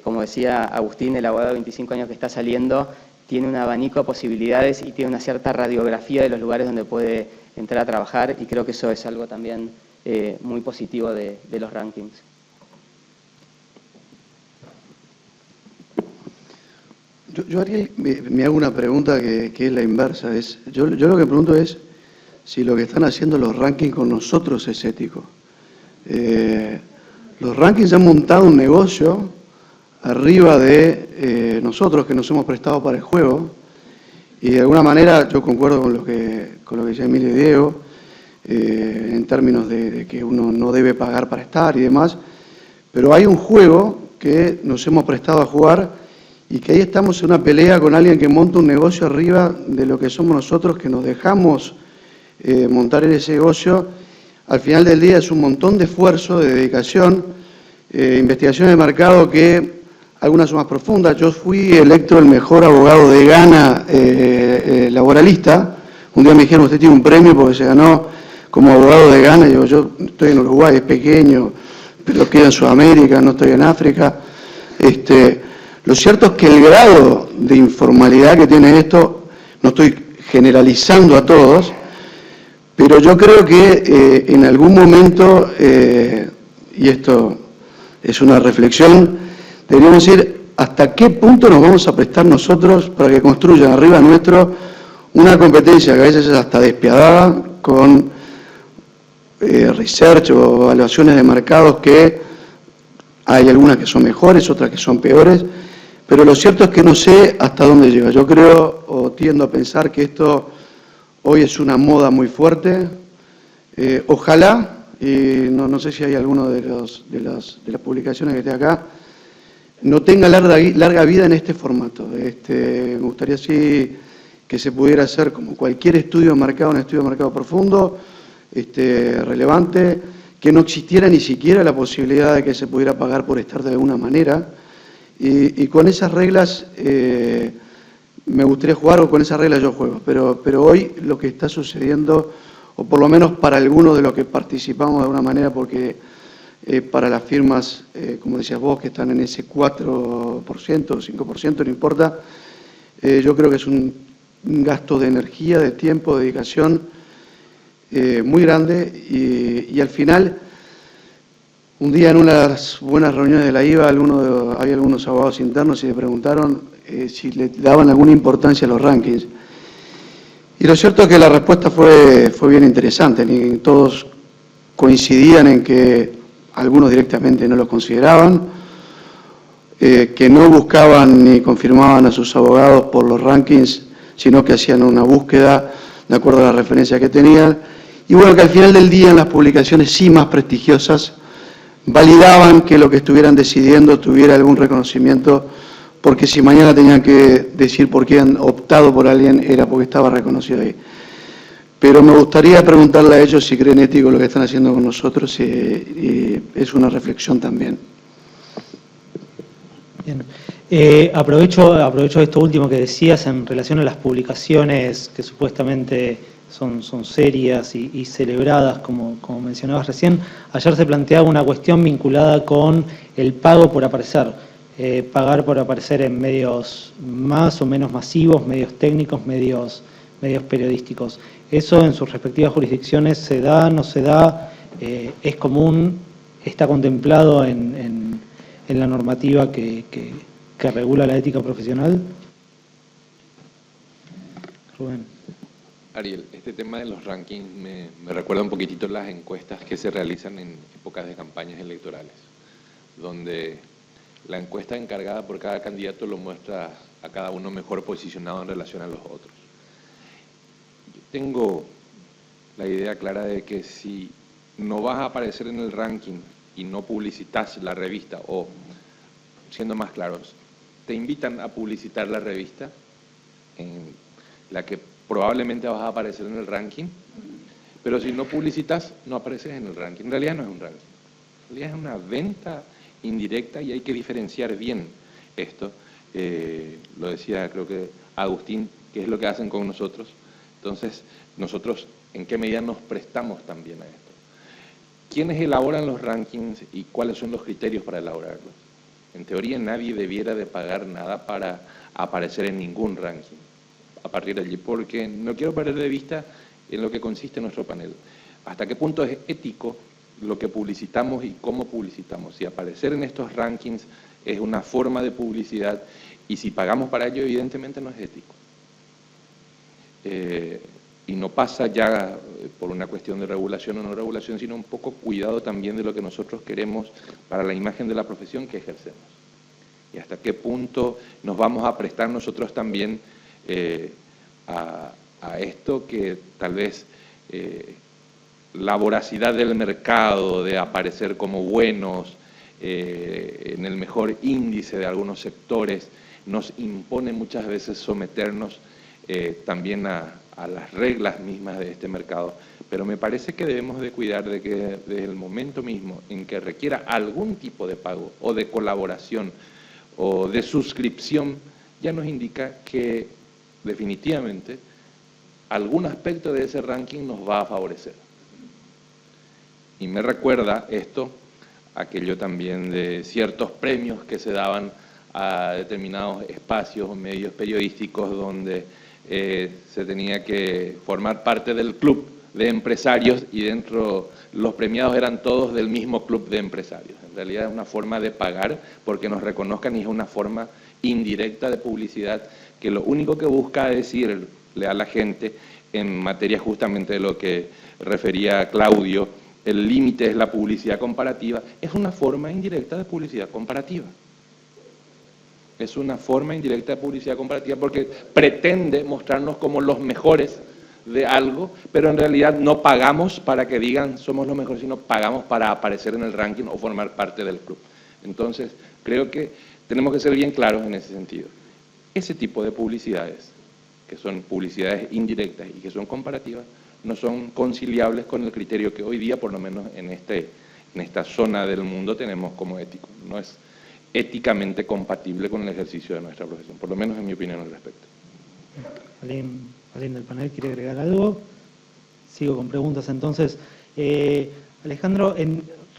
como decía Agustín, el abogado de 25 años que está saliendo, tiene un abanico de posibilidades y tiene una cierta radiografía de los lugares donde puede entrar a trabajar, y creo que eso es algo también muy positivo de los rankings. Yo Ariel, me hago una pregunta que es la inversa. Yo lo que pregunto es si lo que están haciendo los rankings con nosotros es ético. Los rankings han montado un negocio arriba de nosotros que nos hemos prestado para el juego, y de alguna manera yo concuerdo con lo que decía Emilio y Diego, en términos de que uno no debe pagar para estar y demás, pero hay un juego que nos hemos prestado a jugar y que ahí estamos en una pelea con alguien que monta un negocio arriba de lo que somos nosotros, que nos dejamos montar en ese negocio. Al final del día es un montón de esfuerzo, de dedicación, investigación de mercado que algunas son más profundas. Yo fui electo el mejor abogado de Ghana laboralista. Un día me dijeron, usted tiene un premio porque se ganó como abogado de Ghana. Y yo estoy en Uruguay, es pequeño, pero queda en Sudamérica, no estoy en África. Lo cierto es que el grado de informalidad que tiene esto, no estoy generalizando a todos, pero yo creo que en algún momento, y esto es una reflexión, deberíamos decir hasta qué punto nos vamos a prestar nosotros para que construyan arriba nuestro una competencia que a veces es hasta despiadada, con research o evaluaciones de mercados que hay algunas que son mejores, otras que son peores, pero lo cierto es que no sé hasta dónde llega. Yo creo o tiendo a pensar que esto hoy es una moda muy fuerte. Ojalá, y no sé si hay alguno de las publicaciones que esté acá, no tenga larga vida en este formato. Me gustaría sí que se pudiera hacer como cualquier estudio de mercado, un estudio de mercado profundo, relevante, que no existiera ni siquiera la posibilidad de que se pudiera pagar por estar de alguna manera, y con esas reglas me gustaría jugar, o con esas reglas yo juego, pero hoy lo que está sucediendo, o por lo menos para algunos de los que participamos de alguna manera, porque para las firmas, como decías vos, que están en ese 4% o 5%, no importa, yo creo que es un gasto de energía, de tiempo, de dedicación muy grande, y al final, un día en unas buenas reuniones de la IVA, había algunos abogados internos y le preguntaron si le daban alguna importancia a los rankings. Y lo cierto es que la respuesta fue bien interesante. Todos coincidían en que algunos directamente no lo consideraban, que no buscaban ni confirmaban a sus abogados por los rankings, sino que hacían una búsqueda de acuerdo a la referencia que tenían. Y bueno, que al final del día en las publicaciones sí más prestigiosas validaban que lo que estuvieran decidiendo tuviera algún reconocimiento, porque si mañana tenían que decir por qué han optado por alguien era porque estaba reconocido ahí. Pero me gustaría preguntarle a ellos si creen ético lo que están haciendo con nosotros, y es una reflexión también. Bien. Aprovecho esto último que decías en relación a las publicaciones que supuestamente son serias y celebradas, como mencionabas recién. Ayer se planteaba una cuestión vinculada con el pago por aparecer, pagar por aparecer en medios más o menos masivos, medios técnicos, medios periodísticos. ¿Eso en sus respectivas jurisdicciones se da, no se da? ¿Es común? ¿Está contemplado en la normativa que regula la ética profesional? Rubén. Ariel, este tema de los rankings me recuerda un poquitito las encuestas que se realizan en épocas de campañas electorales, donde la encuesta encargada por cada candidato lo muestra a cada uno mejor posicionado en relación a los otros. Yo tengo la idea clara de que si no vas a aparecer en el ranking y no publicitas la revista, o, siendo más claros, te invitan a publicitar la revista en la que probablemente vas a aparecer en el ranking, pero si no publicitas, no apareces en el ranking. En realidad no es un ranking, en realidad es una venta indirecta, y hay que diferenciar bien esto. Lo decía, creo que Agustín, que es lo que hacen con nosotros. Entonces, nosotros, ¿en qué medida nos prestamos también a esto? ¿Quiénes elaboran los rankings y cuáles son los criterios para elaborarlos? En teoría, nadie debiera de pagar nada para aparecer en ningún ranking a partir de allí, porque no quiero perder de vista en lo que consiste nuestro panel. ¿Hasta qué punto es ético lo que publicitamos y cómo publicitamos? Si aparecer en estos rankings es una forma de publicidad, y si pagamos para ello, evidentemente no es ético. Y no pasa ya por una cuestión de regulación o no regulación, sino un poco cuidado también de lo que nosotros queremos para la imagen de la profesión que ejercemos. Y hasta qué punto nos vamos a prestar nosotros también a esto, que tal vez la voracidad del mercado de aparecer como buenos en el mejor índice de algunos sectores nos impone muchas veces someternos también a las reglas mismas de este mercado. Pero me parece que debemos de cuidar de que desde el momento mismo en que requiera algún tipo de pago o de colaboración o de suscripción, ya nos indica que definitivamente algún aspecto de ese ranking nos va a favorecer. Y me recuerda esto, aquello también de ciertos premios que se daban a determinados espacios o medios periodísticos donde se tenía que formar parte del club de empresarios y dentro los premiados eran todos del mismo club de empresarios. En realidad es una forma de pagar porque nos reconozcan y es una forma indirecta de publicidad que lo único que busca es decirle a la gente en materia justamente de lo que refería Claudio, el límite es la publicidad comparativa, es una forma indirecta de publicidad comparativa. Es una forma indirecta de publicidad comparativa porque pretende mostrarnos como los mejores de algo, pero en realidad no pagamos para que digan somos los mejores, sino pagamos para aparecer en el ranking o formar parte del club. Entonces, creo que tenemos que ser bien claros en ese sentido. Ese tipo de publicidades, que son publicidades indirectas y que son comparativas, no son conciliables con el criterio que hoy día, por lo menos en esta zona del mundo, tenemos como ético. No es éticamente compatible con el ejercicio de nuestra profesión, por lo menos en mi opinión al respecto. ¿Alguien del panel quiere agregar algo? Sigo con preguntas entonces. Alejandro,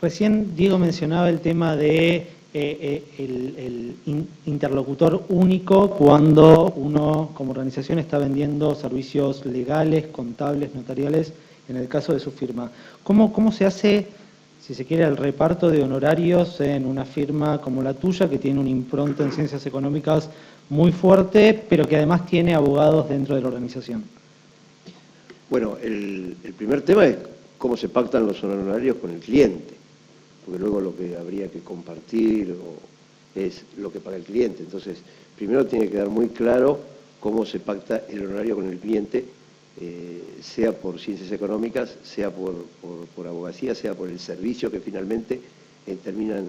recién Diego mencionaba el tema de el interlocutor único cuando uno como organización está vendiendo servicios legales, contables, notariales, en el caso de su firma. ¿Cómo se hace, si se quiere, el reparto de honorarios en una firma como la tuya, que tiene una impronta en ciencias económicas muy fuerte, pero que además tiene abogados dentro de la organización? Bueno, el primer tema es cómo se pactan los honorarios con el cliente, porque luego lo que habría que compartir es lo que paga el cliente. Entonces, primero tiene que quedar muy claro cómo se pacta el honorario con el cliente, sea por ciencias económicas, sea por abogacía, sea por el servicio que finalmente terminan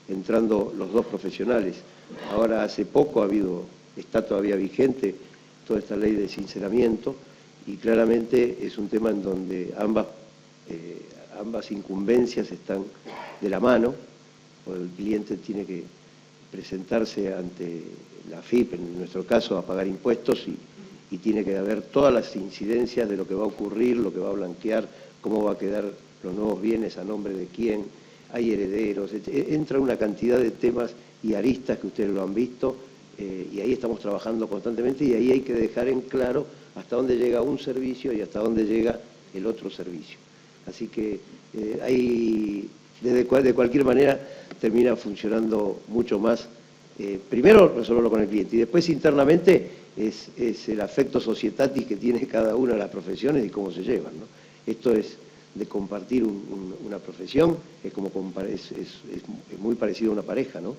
entrando los dos profesionales. Ahora, hace poco está todavía vigente toda esta ley de sinceramiento y claramente es un tema en donde ambas incumbencias están de la mano. El cliente tiene que presentarse ante la FIP, en nuestro caso, a pagar impuestos y tiene que haber todas las incidencias de lo que va a ocurrir, lo que va a blanquear, cómo va a quedar los nuevos bienes, a nombre de quién, hay herederos, entra una cantidad de temas y aristas que ustedes lo han visto y ahí estamos trabajando constantemente y ahí hay que dejar en claro hasta dónde llega un servicio y hasta dónde llega el otro servicio. Así que de cualquier manera termina funcionando mucho más. Primero resolverlo con el cliente y después internamente es el afecto societatis que tiene cada una de las profesiones y cómo se llevan, ¿no? Esto es de compartir una profesión, es muy parecido a una pareja, ¿no?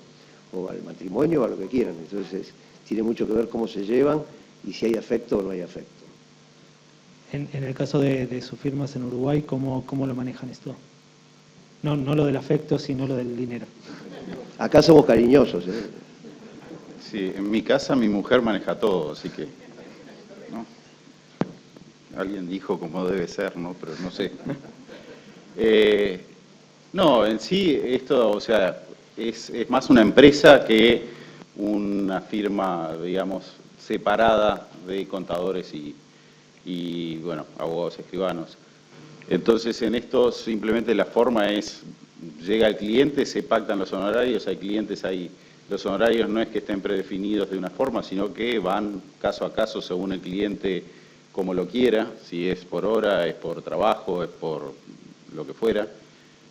O al matrimonio o a lo que quieran. Entonces tiene mucho que ver cómo se llevan y si hay afecto o no hay afecto. En el caso de sus firmas en Uruguay, ¿cómo lo manejan esto? No lo del afecto, sino lo del dinero. Acá somos cariñosos, ¿eh? Sí, en mi casa mi mujer maneja todo, así que, ¿no? Alguien dijo cómo debe ser, ¿no? Pero no sé. No, en sí esto, o sea, es más una empresa que una firma, digamos, separada de contadores y bueno, abogados escribanos. Entonces, en esto simplemente la forma es, llega el cliente, se pactan los honorarios, hay clientes ahí. Los honorarios no es que estén predefinidos de una forma, sino que van caso a caso según el cliente como lo quiera, si es por hora, es por trabajo, es por lo que fuera,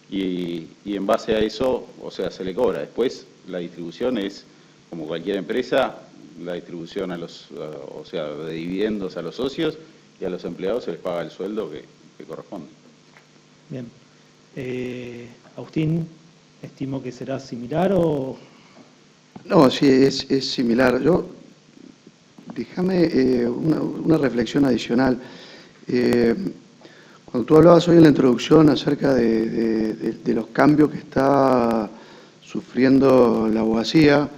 y en base a eso, o sea, se le cobra. Después la distribución es, como cualquier empresa, la distribución o sea, de dividendos a los socios y a los empleados se les paga el sueldo que corresponde. Bien. Agustín, estimo que será similar o... No, sí, es similar. Déjame una reflexión adicional. Cuando tú hablabas hoy en la introducción acerca de los cambios que está sufriendo la abogacía,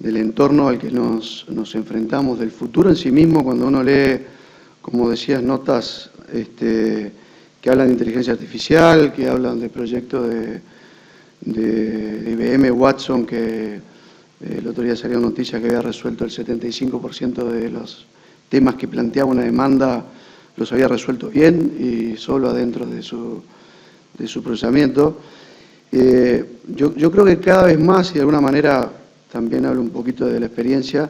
del entorno al que nos enfrentamos, del futuro en sí mismo, cuando uno lee, como decías, notas que hablan de inteligencia artificial, que hablan de proyectos de IBM, Watson, que El otro día salió noticia que había resuelto el 75% de los temas que planteaba una demanda, los había resuelto bien y solo adentro de su procesamiento. Yo creo que cada vez más, y de alguna manera también hablo un poquito de la experiencia,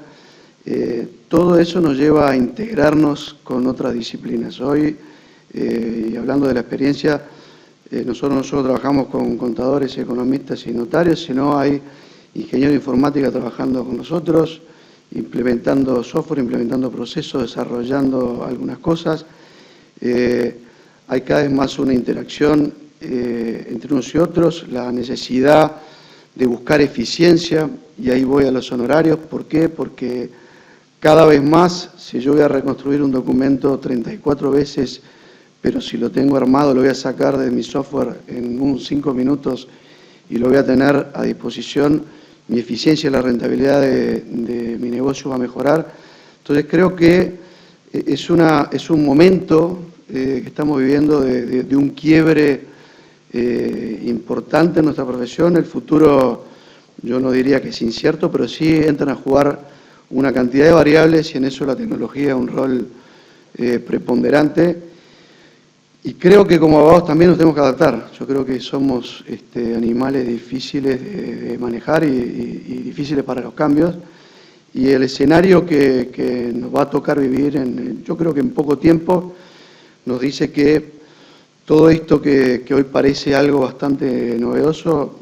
todo eso nos lleva a integrarnos con otras disciplinas. Hoy, y hablando de la experiencia, nosotros no solo trabajamos con contadores, economistas y notarios, sino hay ingenieros de informática trabajando con nosotros, implementando software, implementando procesos, desarrollando algunas cosas. Hay cada vez más una interacción entre unos y otros, la necesidad de buscar eficiencia, y ahí voy a los honorarios. ¿Por qué? Porque cada vez más, si yo voy a reconstruir un documento 34 veces, pero si lo tengo armado, lo voy a sacar de mi software en unos 5 minutos y lo voy a tener a disposición, mi eficiencia y la rentabilidad de mi negocio va a mejorar. Entonces creo que es un momento que estamos viviendo de un quiebre importante en nuestra profesión. El futuro, yo no diría que es incierto, pero sí entran a jugar una cantidad de variables y en eso la tecnología un rol preponderante. Y creo que como abogados también nos tenemos que adaptar. Yo creo que somos animales difíciles de manejar y difíciles para los cambios. Y el escenario que nos va a tocar vivir, yo creo que en poco tiempo, nos dice que todo esto que hoy parece algo bastante novedoso,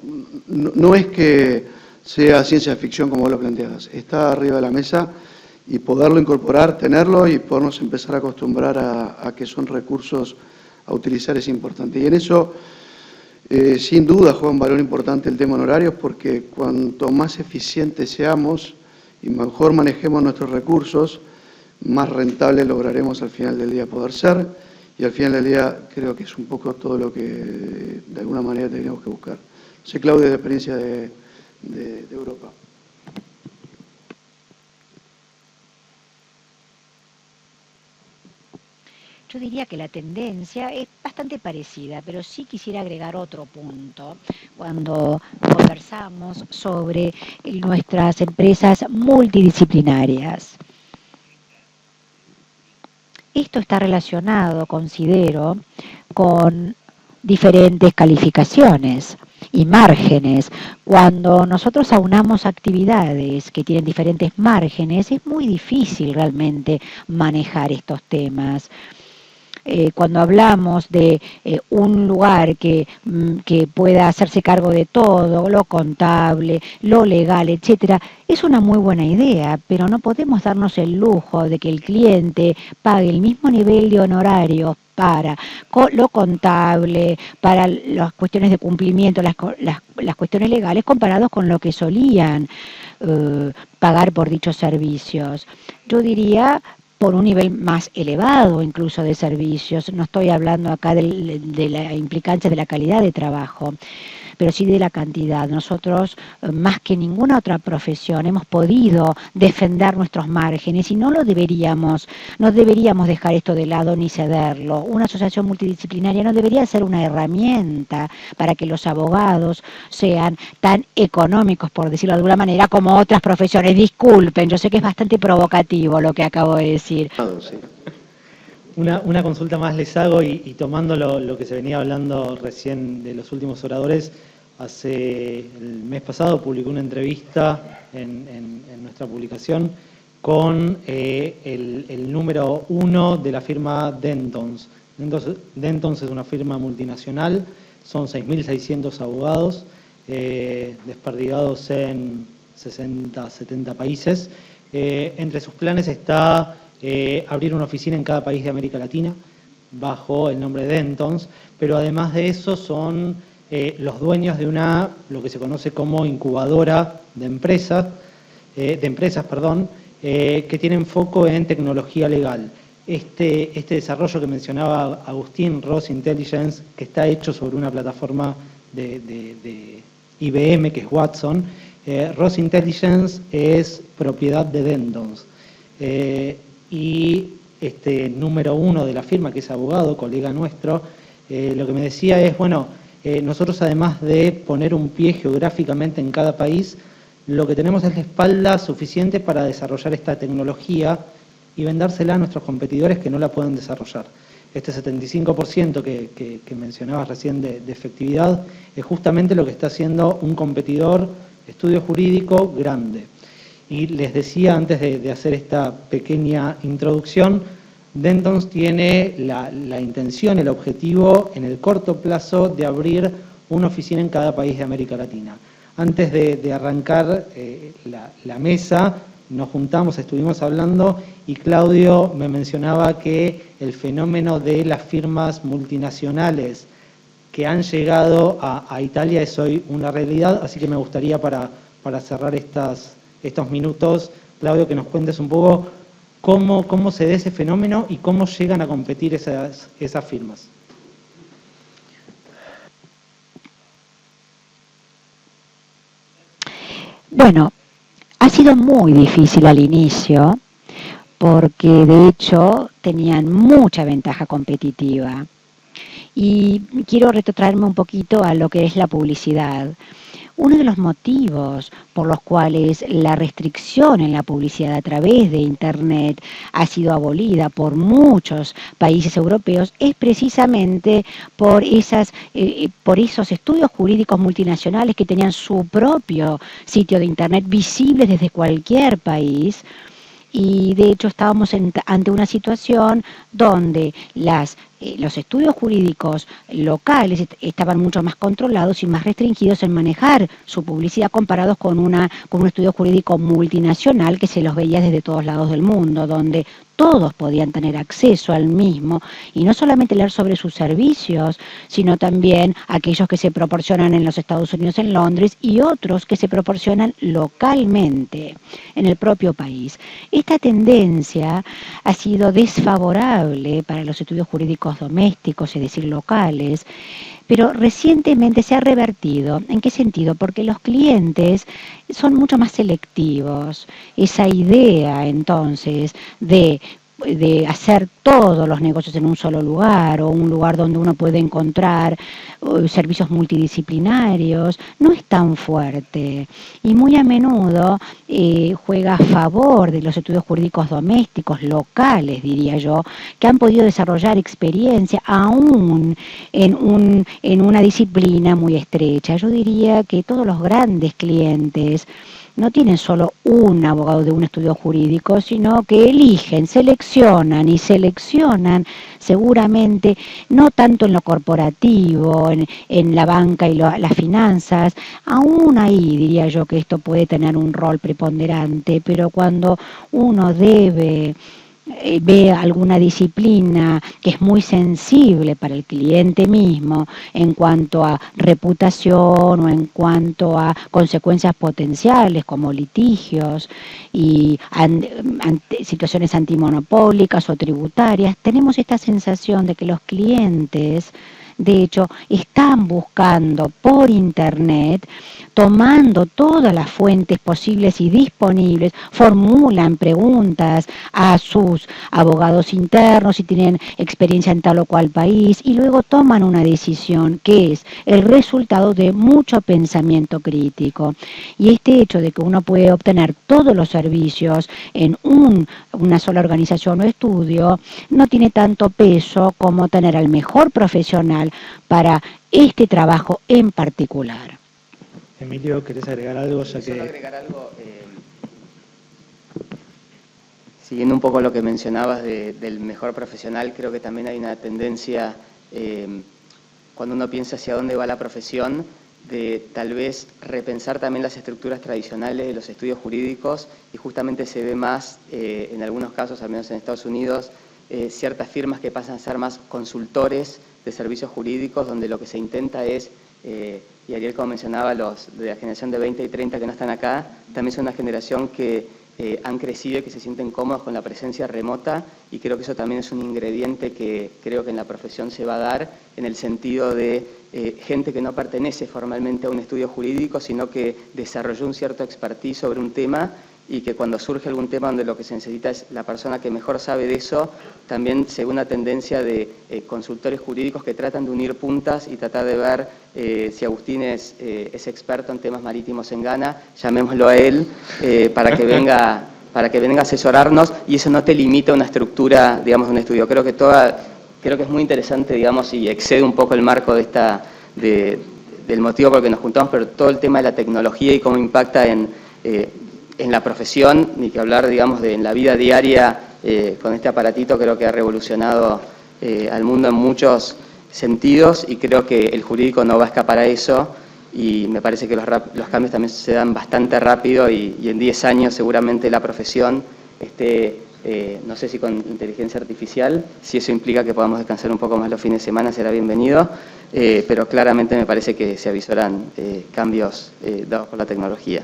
no es que sea ciencia ficción como vos lo planteabas. Está arriba de la mesa y poderlo incorporar, tenerlo y podernos empezar a acostumbrar a que son recursos a utilizar es importante. Y en eso, sin duda, juega un valor importante el tema honorarios, porque cuanto más eficientes seamos y mejor manejemos nuestros recursos, más rentables lograremos al final del día poder ser, y al final del día creo que es un poco todo lo que de alguna manera tenemos que buscar. No sé, Claudia, de experiencia de Europa. Yo diría que la tendencia es bastante parecida, pero sí quisiera agregar otro punto. Cuando conversamos sobre nuestras empresas multidisciplinarias, esto está relacionado, considero, con diferentes calificaciones y márgenes. Cuando nosotros aunamos actividades que tienen diferentes márgenes, es muy difícil realmente manejar estos temas. Cuando hablamos de un lugar que pueda hacerse cargo de todo, lo contable, lo legal, etcétera, es una muy buena idea, pero no podemos darnos el lujo de que el cliente pague el mismo nivel de honorarios para lo contable, para las cuestiones de cumplimiento, las cuestiones legales, comparados con lo que solían pagar por dichos servicios. Yo diría por un nivel más elevado incluso de servicios. No estoy hablando acá de la implicancia de la calidad de trabajo, pero sí de la cantidad. Nosotros, más que ninguna otra profesión, hemos podido defender nuestros márgenes y no deberíamos dejar esto de lado ni cederlo. Una asociación multidisciplinaria no debería ser una herramienta para que los abogados sean tan económicos, por decirlo de alguna manera, como otras profesiones. Disculpen, yo sé que es bastante provocativo lo que acabo de decir. Una consulta más les hago y tomando lo que se venía hablando recién de los últimos oradores, el mes pasado publicó una entrevista en nuestra publicación con el número 1 de la firma Dentons. Dentons es una firma multinacional, son 6.600 abogados desperdigados en 60, 70 países. Entre sus planes está abrir una oficina en cada país de América Latina bajo el nombre de Dentons, pero además de eso son los dueños de lo que se conoce como incubadora de empresas, que tienen foco en tecnología legal. Este desarrollo que mencionaba Agustín, Ross Intelligence, que está hecho sobre una plataforma de IBM, que es Watson, Ross Intelligence es propiedad de Dentons. Y número 1 de la firma, que es abogado, colega nuestro, lo que me decía es, bueno, nosotros además de poner un pie geográficamente en cada país, lo que tenemos es la espalda suficiente para desarrollar esta tecnología y vendérsela a nuestros competidores que no la puedan desarrollar. Este 75% que mencionabas recién de efectividad es justamente lo que está haciendo un competidor estudio jurídico grande. Y les decía antes de hacer esta pequeña introducción, Dentons tiene la intención, el objetivo en el corto plazo de abrir una oficina en cada país de América Latina. Antes de arrancar la mesa, nos juntamos, estuvimos hablando y Claudio me mencionaba que el fenómeno de las firmas multinacionales que han llegado a Italia es hoy una realidad, así que me gustaría para cerrar estos minutos, Claudio, que nos cuentes un poco cómo se da ese fenómeno y cómo llegan a competir esas firmas. Bueno, ha sido muy difícil al inicio porque de hecho tenían mucha ventaja competitiva. Y quiero retrotraerme un poquito a lo que es la publicidad. Uno de los motivos por los cuales la restricción en la publicidad a través de Internet ha sido abolida por muchos países europeos es precisamente por esos estudios jurídicos multinacionales que tenían su propio sitio de Internet visible desde cualquier país. Y de hecho estábamos ante una situación donde los estudios jurídicos locales estaban mucho más controlados y más restringidos en manejar su publicidad comparados con un estudio jurídico multinacional que se los veía desde todos lados del mundo, donde todos podían tener acceso al mismo y no solamente leer sobre sus servicios, sino también aquellos que se proporcionan en los Estados Unidos, en Londres, y otros que se proporcionan localmente en el propio país. Esta tendencia ha sido desfavorable para los estudios jurídicos domésticos, es decir, locales, pero recientemente se ha revertido. ¿En qué sentido? Porque los clientes son mucho más selectivos. Esa idea, entonces, de hacer todos los negocios en un solo lugar o un lugar donde uno puede encontrar servicios multidisciplinarios, no es tan fuerte y muy a menudo juega a favor de los estudios jurídicos domésticos, locales, diría yo, que han podido desarrollar experiencia aún en una disciplina muy estrecha. Yo diría que todos los grandes clientes no tienen solo un abogado de un estudio jurídico, sino que eligen, seleccionan seguramente, no tanto en lo corporativo, en la banca y las finanzas, aún ahí diría yo que esto puede tener un rol preponderante, pero cuando uno ve alguna disciplina que es muy sensible para el cliente mismo en cuanto a reputación o en cuanto a consecuencias potenciales como litigios y situaciones antimonopólicas o tributarias, tenemos esta sensación de que los clientes de hecho están buscando por Internet, tomando todas las fuentes posibles y disponibles, formulan preguntas a sus abogados internos si tienen experiencia en tal o cual país y luego toman una decisión que es el resultado de mucho pensamiento crítico. Y este hecho de que uno puede obtener todos los servicios en una sola organización o estudio no tiene tanto peso como tener al mejor profesional para este trabajo en particular. Emilio, ¿querés agregar algo? Solo agregar algo, siguiendo un poco lo que mencionabas del mejor profesional, creo que también hay una tendencia, cuando uno piensa hacia dónde va la profesión, de tal vez repensar también las estructuras tradicionales de los estudios jurídicos y justamente se ve más, en algunos casos, al menos en Estados Unidos, ciertas firmas que pasan a ser más consultores de servicios jurídicos, donde lo que se intenta es, y Ariel, como mencionaba, los de la generación de 20 y 30 que no están acá, también son una generación que han crecido y que se sienten cómodos con la presencia remota, y creo que eso también es un ingrediente que creo que en la profesión se va a dar, en el sentido de gente que no pertenece formalmente a un estudio jurídico, sino que desarrolló un cierto expertise sobre un tema y que cuando surge algún tema donde lo que se necesita es la persona que mejor sabe de eso, también se ve una tendencia de consultores jurídicos que tratan de unir puntas y tratar de ver si Agustín es experto en temas marítimos en Ghana, llamémoslo a él, para que venga a asesorarnos, y eso no te limita a una estructura, digamos, de un estudio. Creo que es muy interesante, digamos, y excede un poco el marco del motivo por el que nos juntamos, pero todo el tema de la tecnología y cómo impacta en la profesión, ni que hablar, digamos, en la vida diaria con este aparatito, creo que ha revolucionado al mundo en muchos sentidos, y creo que el jurídico no va a escapar a eso, y me parece que los cambios también se dan bastante rápido, y en 10 años seguramente la profesión esté, no sé si con inteligencia artificial, si eso implica que podamos descansar un poco más los fines de semana, será bienvenido, pero claramente me parece que se avisoran cambios dados por la tecnología.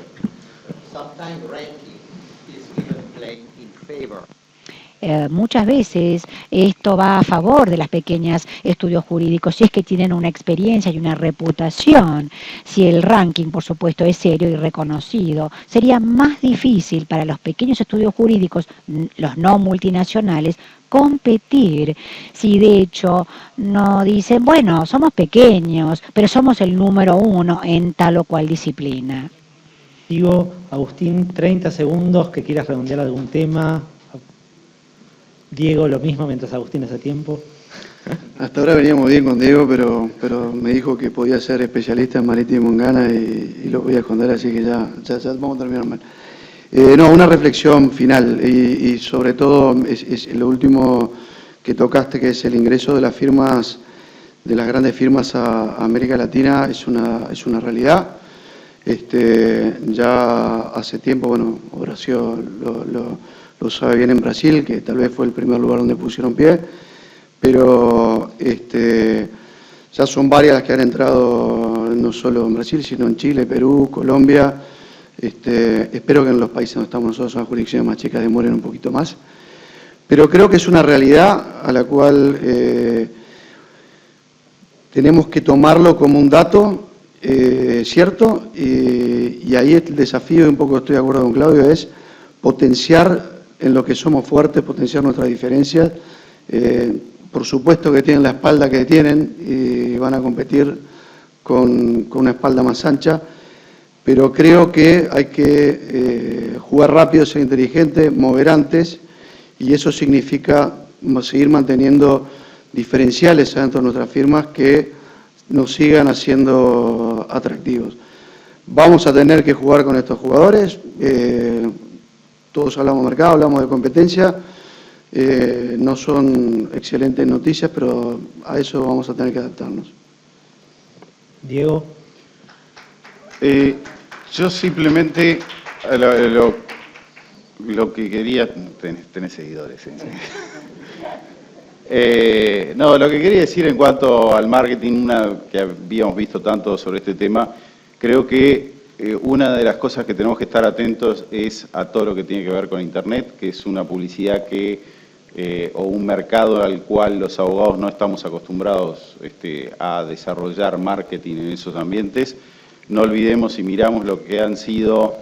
Muchas veces esto va a favor de las pequeñas estudios jurídicos, si es que tienen una experiencia y una reputación. Si el ranking, por supuesto, es serio y reconocido, sería más difícil para los pequeños estudios jurídicos, los no multinacionales, competir. Si de hecho no dicen, bueno, somos pequeños, pero somos el número 1 en tal o cual disciplina. Digo, Agustín, 30 segundos, que quieras redondear algún tema. Diego, lo mismo, mientras Agustín hace tiempo. Hasta ahora veníamos bien con Diego, pero me dijo que podía ser especialista en marítimo en Ghana y lo voy a esconder, así que ya vamos a terminar mal. No, una reflexión final y sobre todo es lo último que tocaste, que es el ingreso de las firmas, de las grandes firmas a América Latina, es una realidad. Ya hace tiempo, bueno, Horacio lo sabe bien en Brasil, que tal vez fue el primer lugar donde pusieron pie, pero ya son varias las que han entrado, no solo en Brasil, sino en Chile, Perú, Colombia. Espero que en los países donde estamos nosotros, en las jurisdicciones más chicas, demoren un poquito más. Pero creo que es una realidad a la cual tenemos que tomarlo como un dato cierto, y ahí el desafío, y un poco estoy de acuerdo con Claudio, es potenciar en lo que somos fuertes, potenciar nuestras diferencias. Por supuesto que tienen la espalda que tienen y van a competir con una espalda más ancha, pero creo que hay que jugar rápido, ser inteligente, mover antes, y eso significa seguir manteniendo diferenciales dentro de nuestras firmas que nos sigan haciendo atractivos. Vamos a tener que jugar con estos jugadores. Todos hablamos de mercado, hablamos de competencia, no son excelentes noticias, pero a eso vamos a tener que adaptarnos. Diego. Yo simplemente lo que quería, tenés seguidores. No, lo que quería decir en cuanto al marketing, que habíamos visto tanto sobre este tema, creo que una de las cosas que tenemos que estar atentos es a todo lo que tiene que ver con Internet, que es una publicidad o un mercado al cual los abogados no estamos acostumbrados a desarrollar marketing en esos ambientes. No olvidemos, si miramos lo que han sido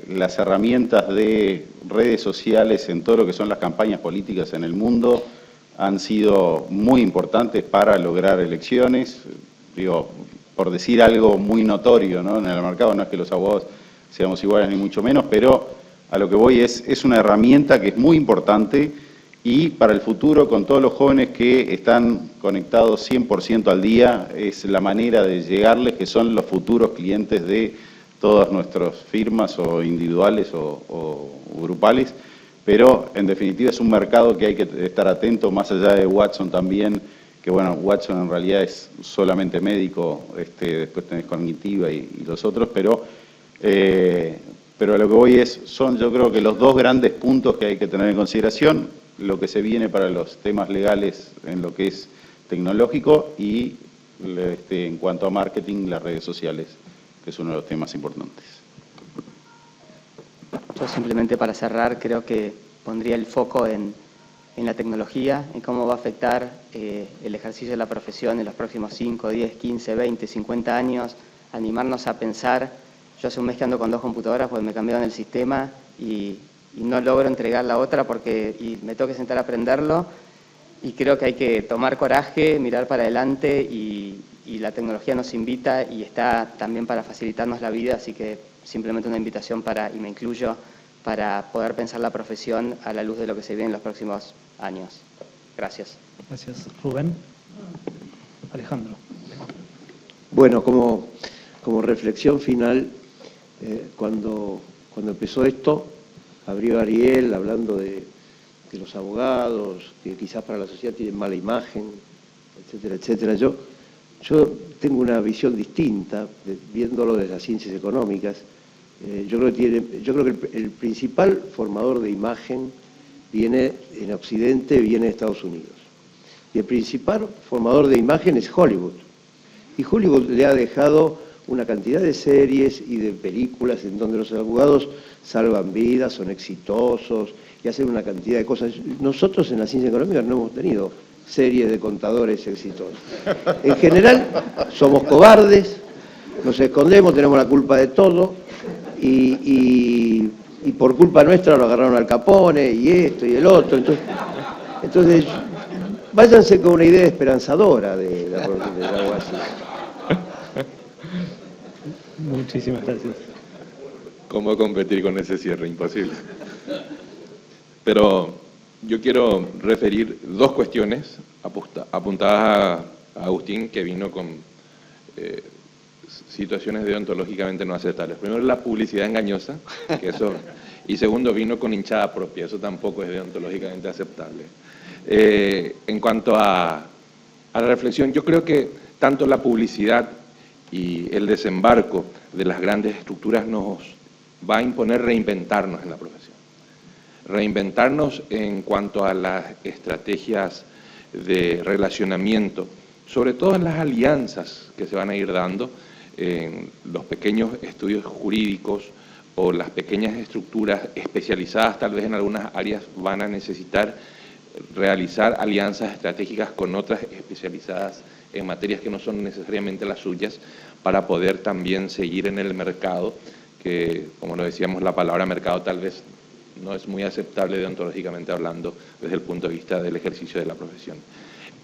las herramientas de redes sociales en todo lo que son las campañas políticas en el mundo, han sido muy importantes para lograr elecciones. Digo, por decir algo muy notorio, ¿no? En el mercado, no es que los abogados seamos iguales ni mucho menos, pero a lo que voy es una herramienta que es muy importante, y para el futuro, con todos los jóvenes que están conectados 100% al día, es la manera de llegarles, que son los futuros clientes de todas nuestras firmas, o individuales o grupales, pero en definitiva es un mercado que hay que estar atento, más allá de Watson también, que bueno, Watson en realidad es solamente médico, después tenés cognitiva y los otros, pero a lo que voy son yo creo que los dos grandes puntos que hay que tener en consideración: lo que se viene para los temas legales en lo que es tecnológico, y en cuanto a marketing, las redes sociales, que es uno de los temas importantes. Yo simplemente, para cerrar, creo que pondría el foco en la tecnología, en cómo va a afectar el ejercicio de la profesión en los próximos 5, 10, 15, 20, 50 años, animarnos a pensar yo hace un mes que ando con 2 computadoras porque me cambiaron el sistema y no logro entregar la otra y me tengo que sentar a aprenderlo, y creo que hay que tomar coraje, mirar para adelante y la tecnología nos invita y está también para facilitarnos la vida, así que simplemente una invitación y me incluyo, para poder pensar la profesión a la luz de lo que se viene en los próximos años. Gracias. Gracias. Rubén. Alejandro. Bueno, como reflexión final, cuando empezó esto, abrió Ariel hablando de los abogados, que quizás para la sociedad tienen mala imagen, etcétera, etcétera. Yo tengo una visión distinta, viéndolo desde las ciencias económicas. Yo creo que el principal formador de imagen viene en Occidente, viene de Estados Unidos. Y el principal formador de imagen es Hollywood. Y Hollywood le ha dejado una cantidad de series y de películas en donde los abogados salvan vidas, son exitosos y hacen una cantidad de cosas. Nosotros en la ciencia económica no hemos tenido series de contadores exitosos. En general somos cobardes, nos escondemos, tenemos la culpa de todo y por culpa nuestra lo agarraron al Capone y esto y el otro. Entonces váyanse con una idea esperanzadora de la profesión de algo así. Muchísimas gracias. ¿Cómo competir con ese cierre? Imposible. Pero yo quiero referir 2 cuestiones apuntadas a Agustín, que vino con situaciones deontológicamente no aceptables. Primero, la publicidad engañosa, y segundo, vino con hinchada propia, eso tampoco es deontológicamente aceptable. En cuanto a la reflexión, yo creo que tanto la publicidad y el desembarco de las grandes estructuras nos va a imponer reinventarnos en la profesión. Reinventarnos en cuanto a las estrategias de relacionamiento, sobre todo en las alianzas que se van a ir dando, en los pequeños estudios jurídicos o las pequeñas estructuras especializadas tal vez en algunas áreas van a necesitar realizar alianzas estratégicas con otras especializadas en materias que no son necesariamente las suyas, para poder también seguir en el mercado, que, como lo decíamos, la palabra mercado tal vez no es muy aceptable deontológicamente hablando desde el punto de vista del ejercicio de la profesión.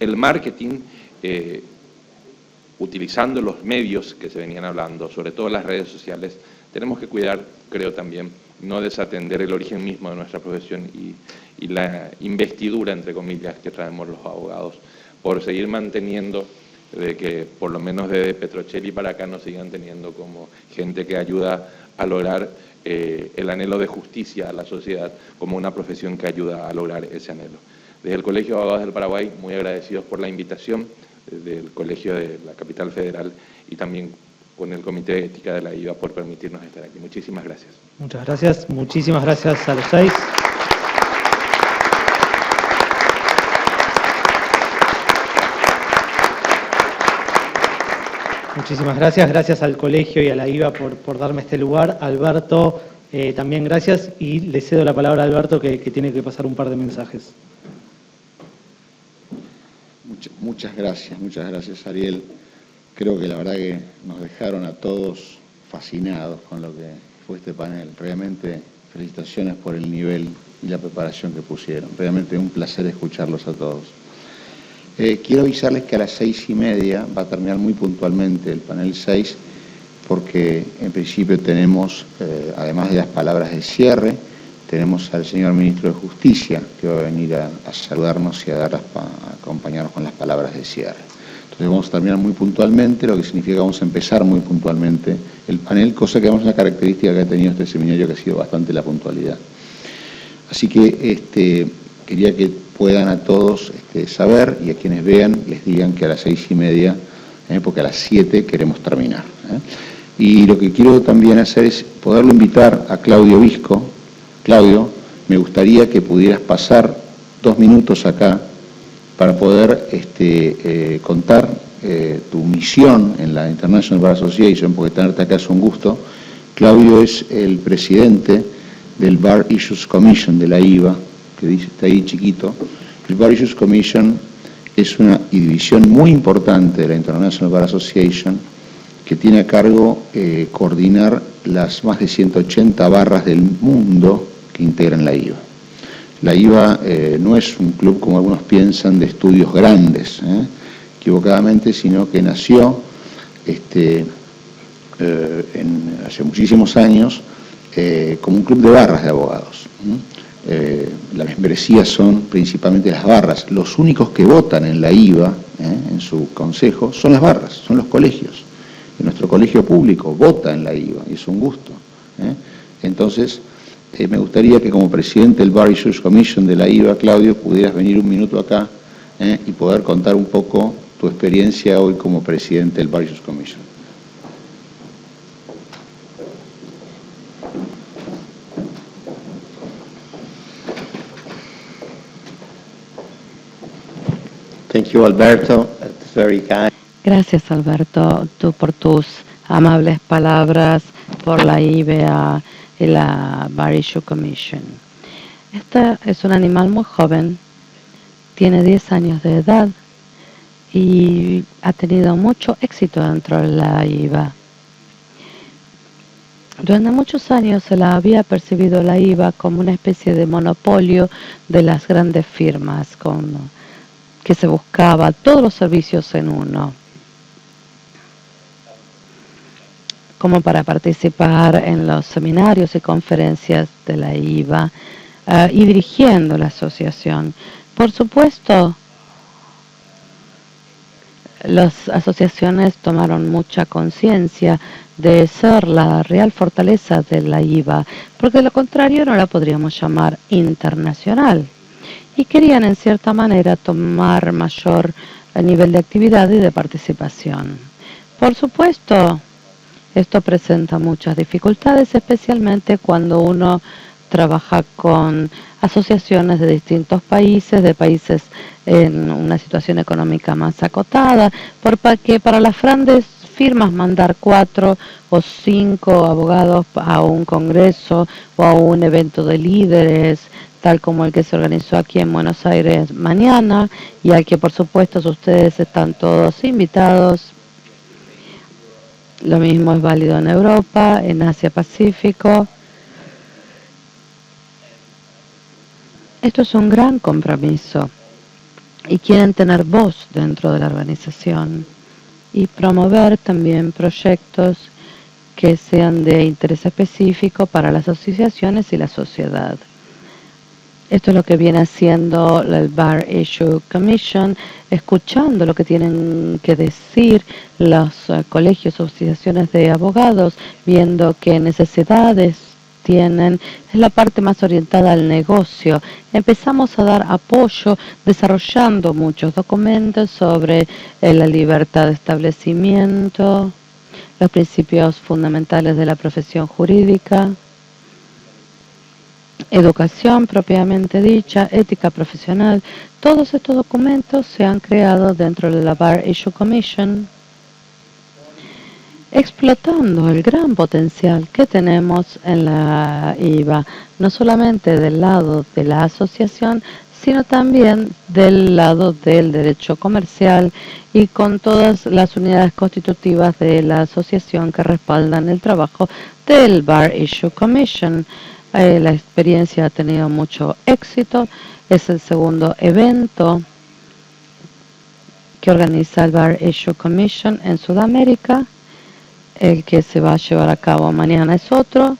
El marketing, utilizando los medios que se venían hablando, sobre todo las redes sociales, tenemos que cuidar, creo también, no desatender el origen mismo de nuestra profesión y la investidura, entre comillas, que traemos los abogados, por seguir manteniendo de que por lo menos desde Petrocelli para acá nos sigan teniendo como gente que ayuda a lograr el anhelo de justicia a la sociedad, como una profesión que ayuda a lograr ese anhelo. Desde el Colegio de Abogados del Paraguay, muy agradecidos por la invitación del Colegio de la Capital Federal y también con el Comité de Ética de la IVA por permitirnos estar aquí. Muchísimas gracias. Muchas gracias. Muchísimas gracias a los 6. Muchísimas gracias. Gracias al colegio y a la IVA por darme este lugar. Alberto, también gracias. Y le cedo la palabra a Alberto que tiene que pasar un par de mensajes. Muchas gracias Ariel. Creo que la verdad que nos dejaron a todos fascinados con lo que fue este panel. Realmente felicitaciones por el nivel y la preparación que pusieron. Realmente un placer escucharlos a todos. Quiero avisarles que a las 6:30 va a terminar muy puntualmente el panel 6, porque en principio tenemos, además de las palabras de cierre, tenemos al señor Ministro de Justicia, que va a venir a saludarnos y a acompañarnos con las palabras de cierre. Entonces vamos a terminar muy puntualmente, lo que significa que vamos a empezar muy puntualmente el panel, cosa que vamos a una característica que ha tenido este seminario, que ha sido bastante la puntualidad. Así que quería que puedan a todos saber, y a quienes vean les digan que a las 6:30, porque a las 7 queremos terminar. Y lo que quiero también hacer es poderlo invitar a Claudio Visco. Claudio, me gustaría que pudieras pasar 2 minutos acá para poder contar tu misión en la International Bar Association, porque tenerte acá es un gusto. Claudio es el presidente del Bar Issues Commission de la IVA, que dice, está ahí chiquito. El Bar Issues Commission es una división muy importante de la International Bar Association, que tiene a cargo coordinar las más de 180 barras del mundo que integran la IVA. La IVA no es un club, como algunos piensan, de estudios grandes, equivocadamente, sino que nació hace muchísimos años como un club de barras de abogados. La membresía son principalmente las barras. Los únicos que votan en la IVA, en su consejo, son las barras, son los colegios. Y nuestro colegio público vota en la IVA, y es un gusto. Entonces, me gustaría que como presidente del Bar Issues Commission de la IVA, Claudio, pudieras venir un minuto acá y poder contar un poco tu experiencia hoy como presidente del Bar Issues Commission. Thank you, Alberto. That's very kind. Gracias, Alberto, tú por tus amables palabras, por la IVA y la Bar Issue Commission. Este es un animal muy joven, tiene 10 años de edad y ha tenido mucho éxito dentro de la IVA. Durante muchos años se la había percibido la IVA como una especie de monopolio de las grandes firmas, que se buscaba todos los servicios en uno, como para participar en los seminarios y conferencias de la IVA y dirigiendo la asociación. Por supuesto, las asociaciones tomaron mucha conciencia de ser la real fortaleza de la IVA, porque de lo contrario no la podríamos llamar internacional. Y querían en cierta manera tomar mayor nivel de actividad y de participación. Por supuesto, esto presenta muchas dificultades, especialmente cuando uno trabaja con asociaciones de distintos países, de países en una situación económica más acotada, porque para las grandes firmas mandar 4 o 5 abogados a un congreso o a un evento de líderes, tal como el que se organizó aquí en Buenos Aires mañana, y al que por supuesto ustedes están todos invitados. Lo mismo es válido en Europa, en Asia Pacífico. Esto es un gran compromiso y quieren tener voz dentro de la organización y promover también proyectos que sean de interés específico para las asociaciones y la sociedad. Esto es lo que viene haciendo el Bar Issue Commission, escuchando lo que tienen que decir los colegios o asociaciones de abogados, viendo qué necesidades tienen. Es la parte más orientada al negocio. Empezamos a dar apoyo desarrollando muchos documentos sobre la libertad de establecimiento, los principios fundamentales de la profesión jurídica, educación propiamente dicha, ética profesional. Todos estos documentos se han creado dentro de la Bar Issue Commission, explotando el gran potencial que tenemos en la IVA, no solamente del lado de la asociación, sino también del lado del derecho comercial y con todas las unidades constitutivas de la asociación que respaldan el trabajo del Bar Issue Commission. La experiencia ha tenido mucho éxito. Es el segundo evento que organiza el Bar Issue Commission en Sudamérica. El que se va a llevar a cabo mañana es otro.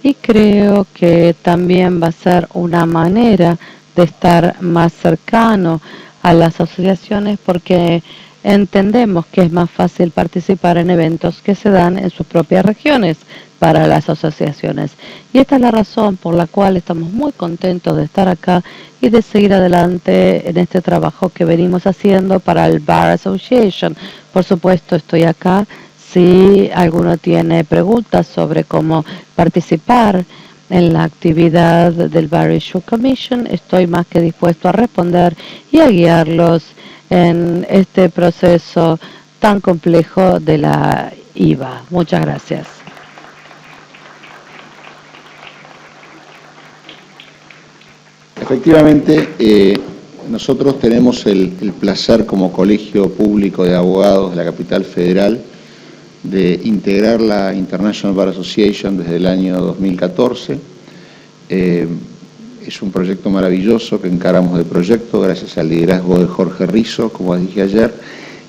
Y creo que también va a ser una manera de estar más cercano a las asociaciones, porque entendemos que es más fácil participar en eventos que se dan en sus propias regiones para las asociaciones. Y esta es la razón por la cual estamos muy contentos de estar acá y de seguir adelante en este trabajo que venimos haciendo para el Bar Association. Por supuesto, estoy acá. Si alguno tiene preguntas sobre cómo participar en la actividad del Bar Issue Commission, estoy más que dispuesto a responder y a guiarlos en este proceso tan complejo de la IVA. Muchas gracias. Efectivamente, nosotros tenemos el placer como colegio público de abogados de la capital federal de integrar la International Bar Association desde el año 2014. Es un proyecto maravilloso que encaramos de proyecto gracias al liderazgo de Jorge Rizzo, como dije ayer.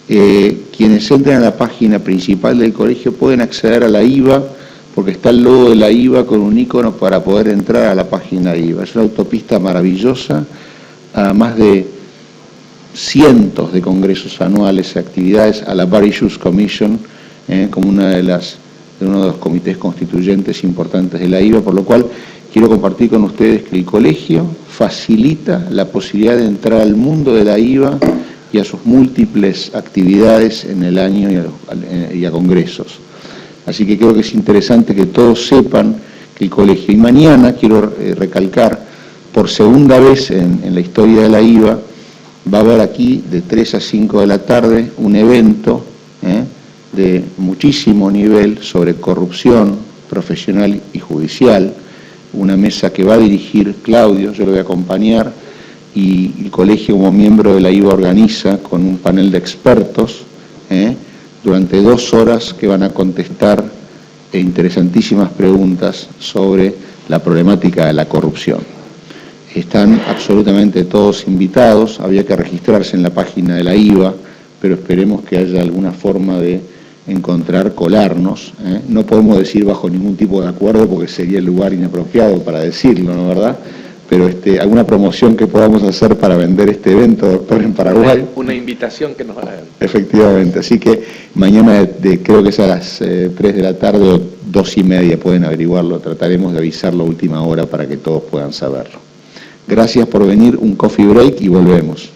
Quienes entren a la página principal del colegio pueden acceder a la IVA, porque está el logo de la IVA con un icono para poder entrar a la página de IVA. Es una autopista maravillosa, a más de cientos de congresos anuales y actividades, a la Bar Issues Commission, como uno de los comités constituyentes importantes de la IVA, por lo cual quiero compartir con ustedes que el colegio facilita la posibilidad de entrar al mundo de la IVA y a sus múltiples actividades en el año y a congresos. Así que creo que es interesante que todos sepan que el colegio, y mañana quiero recalcar, por segunda vez en la historia de la IVA, va a haber aquí de 3 a 5 de la tarde un evento de muchísimo nivel sobre corrupción profesional y judicial, una mesa que va a dirigir Claudio, yo lo voy a acompañar, y el colegio como miembro de la IVA organiza con un panel de expertos durante 2 horas que van a contestar interesantísimas preguntas sobre la problemática de la corrupción. Están absolutamente todos invitados, había que registrarse en la página de la IVA, pero esperemos que haya alguna forma de colarnos. No podemos decir bajo ningún tipo de acuerdo porque sería el lugar inapropiado para decirlo, ¿no es verdad? Pero alguna promoción que podamos hacer para vender este evento, doctor, en Paraguay. Una invitación que nos hagan. Efectivamente, así que mañana creo que es a las 3 de la tarde o 2:30 pueden averiguarlo, trataremos de avisarlo a última hora para que todos puedan saberlo. Gracias por venir, un coffee break y volvemos.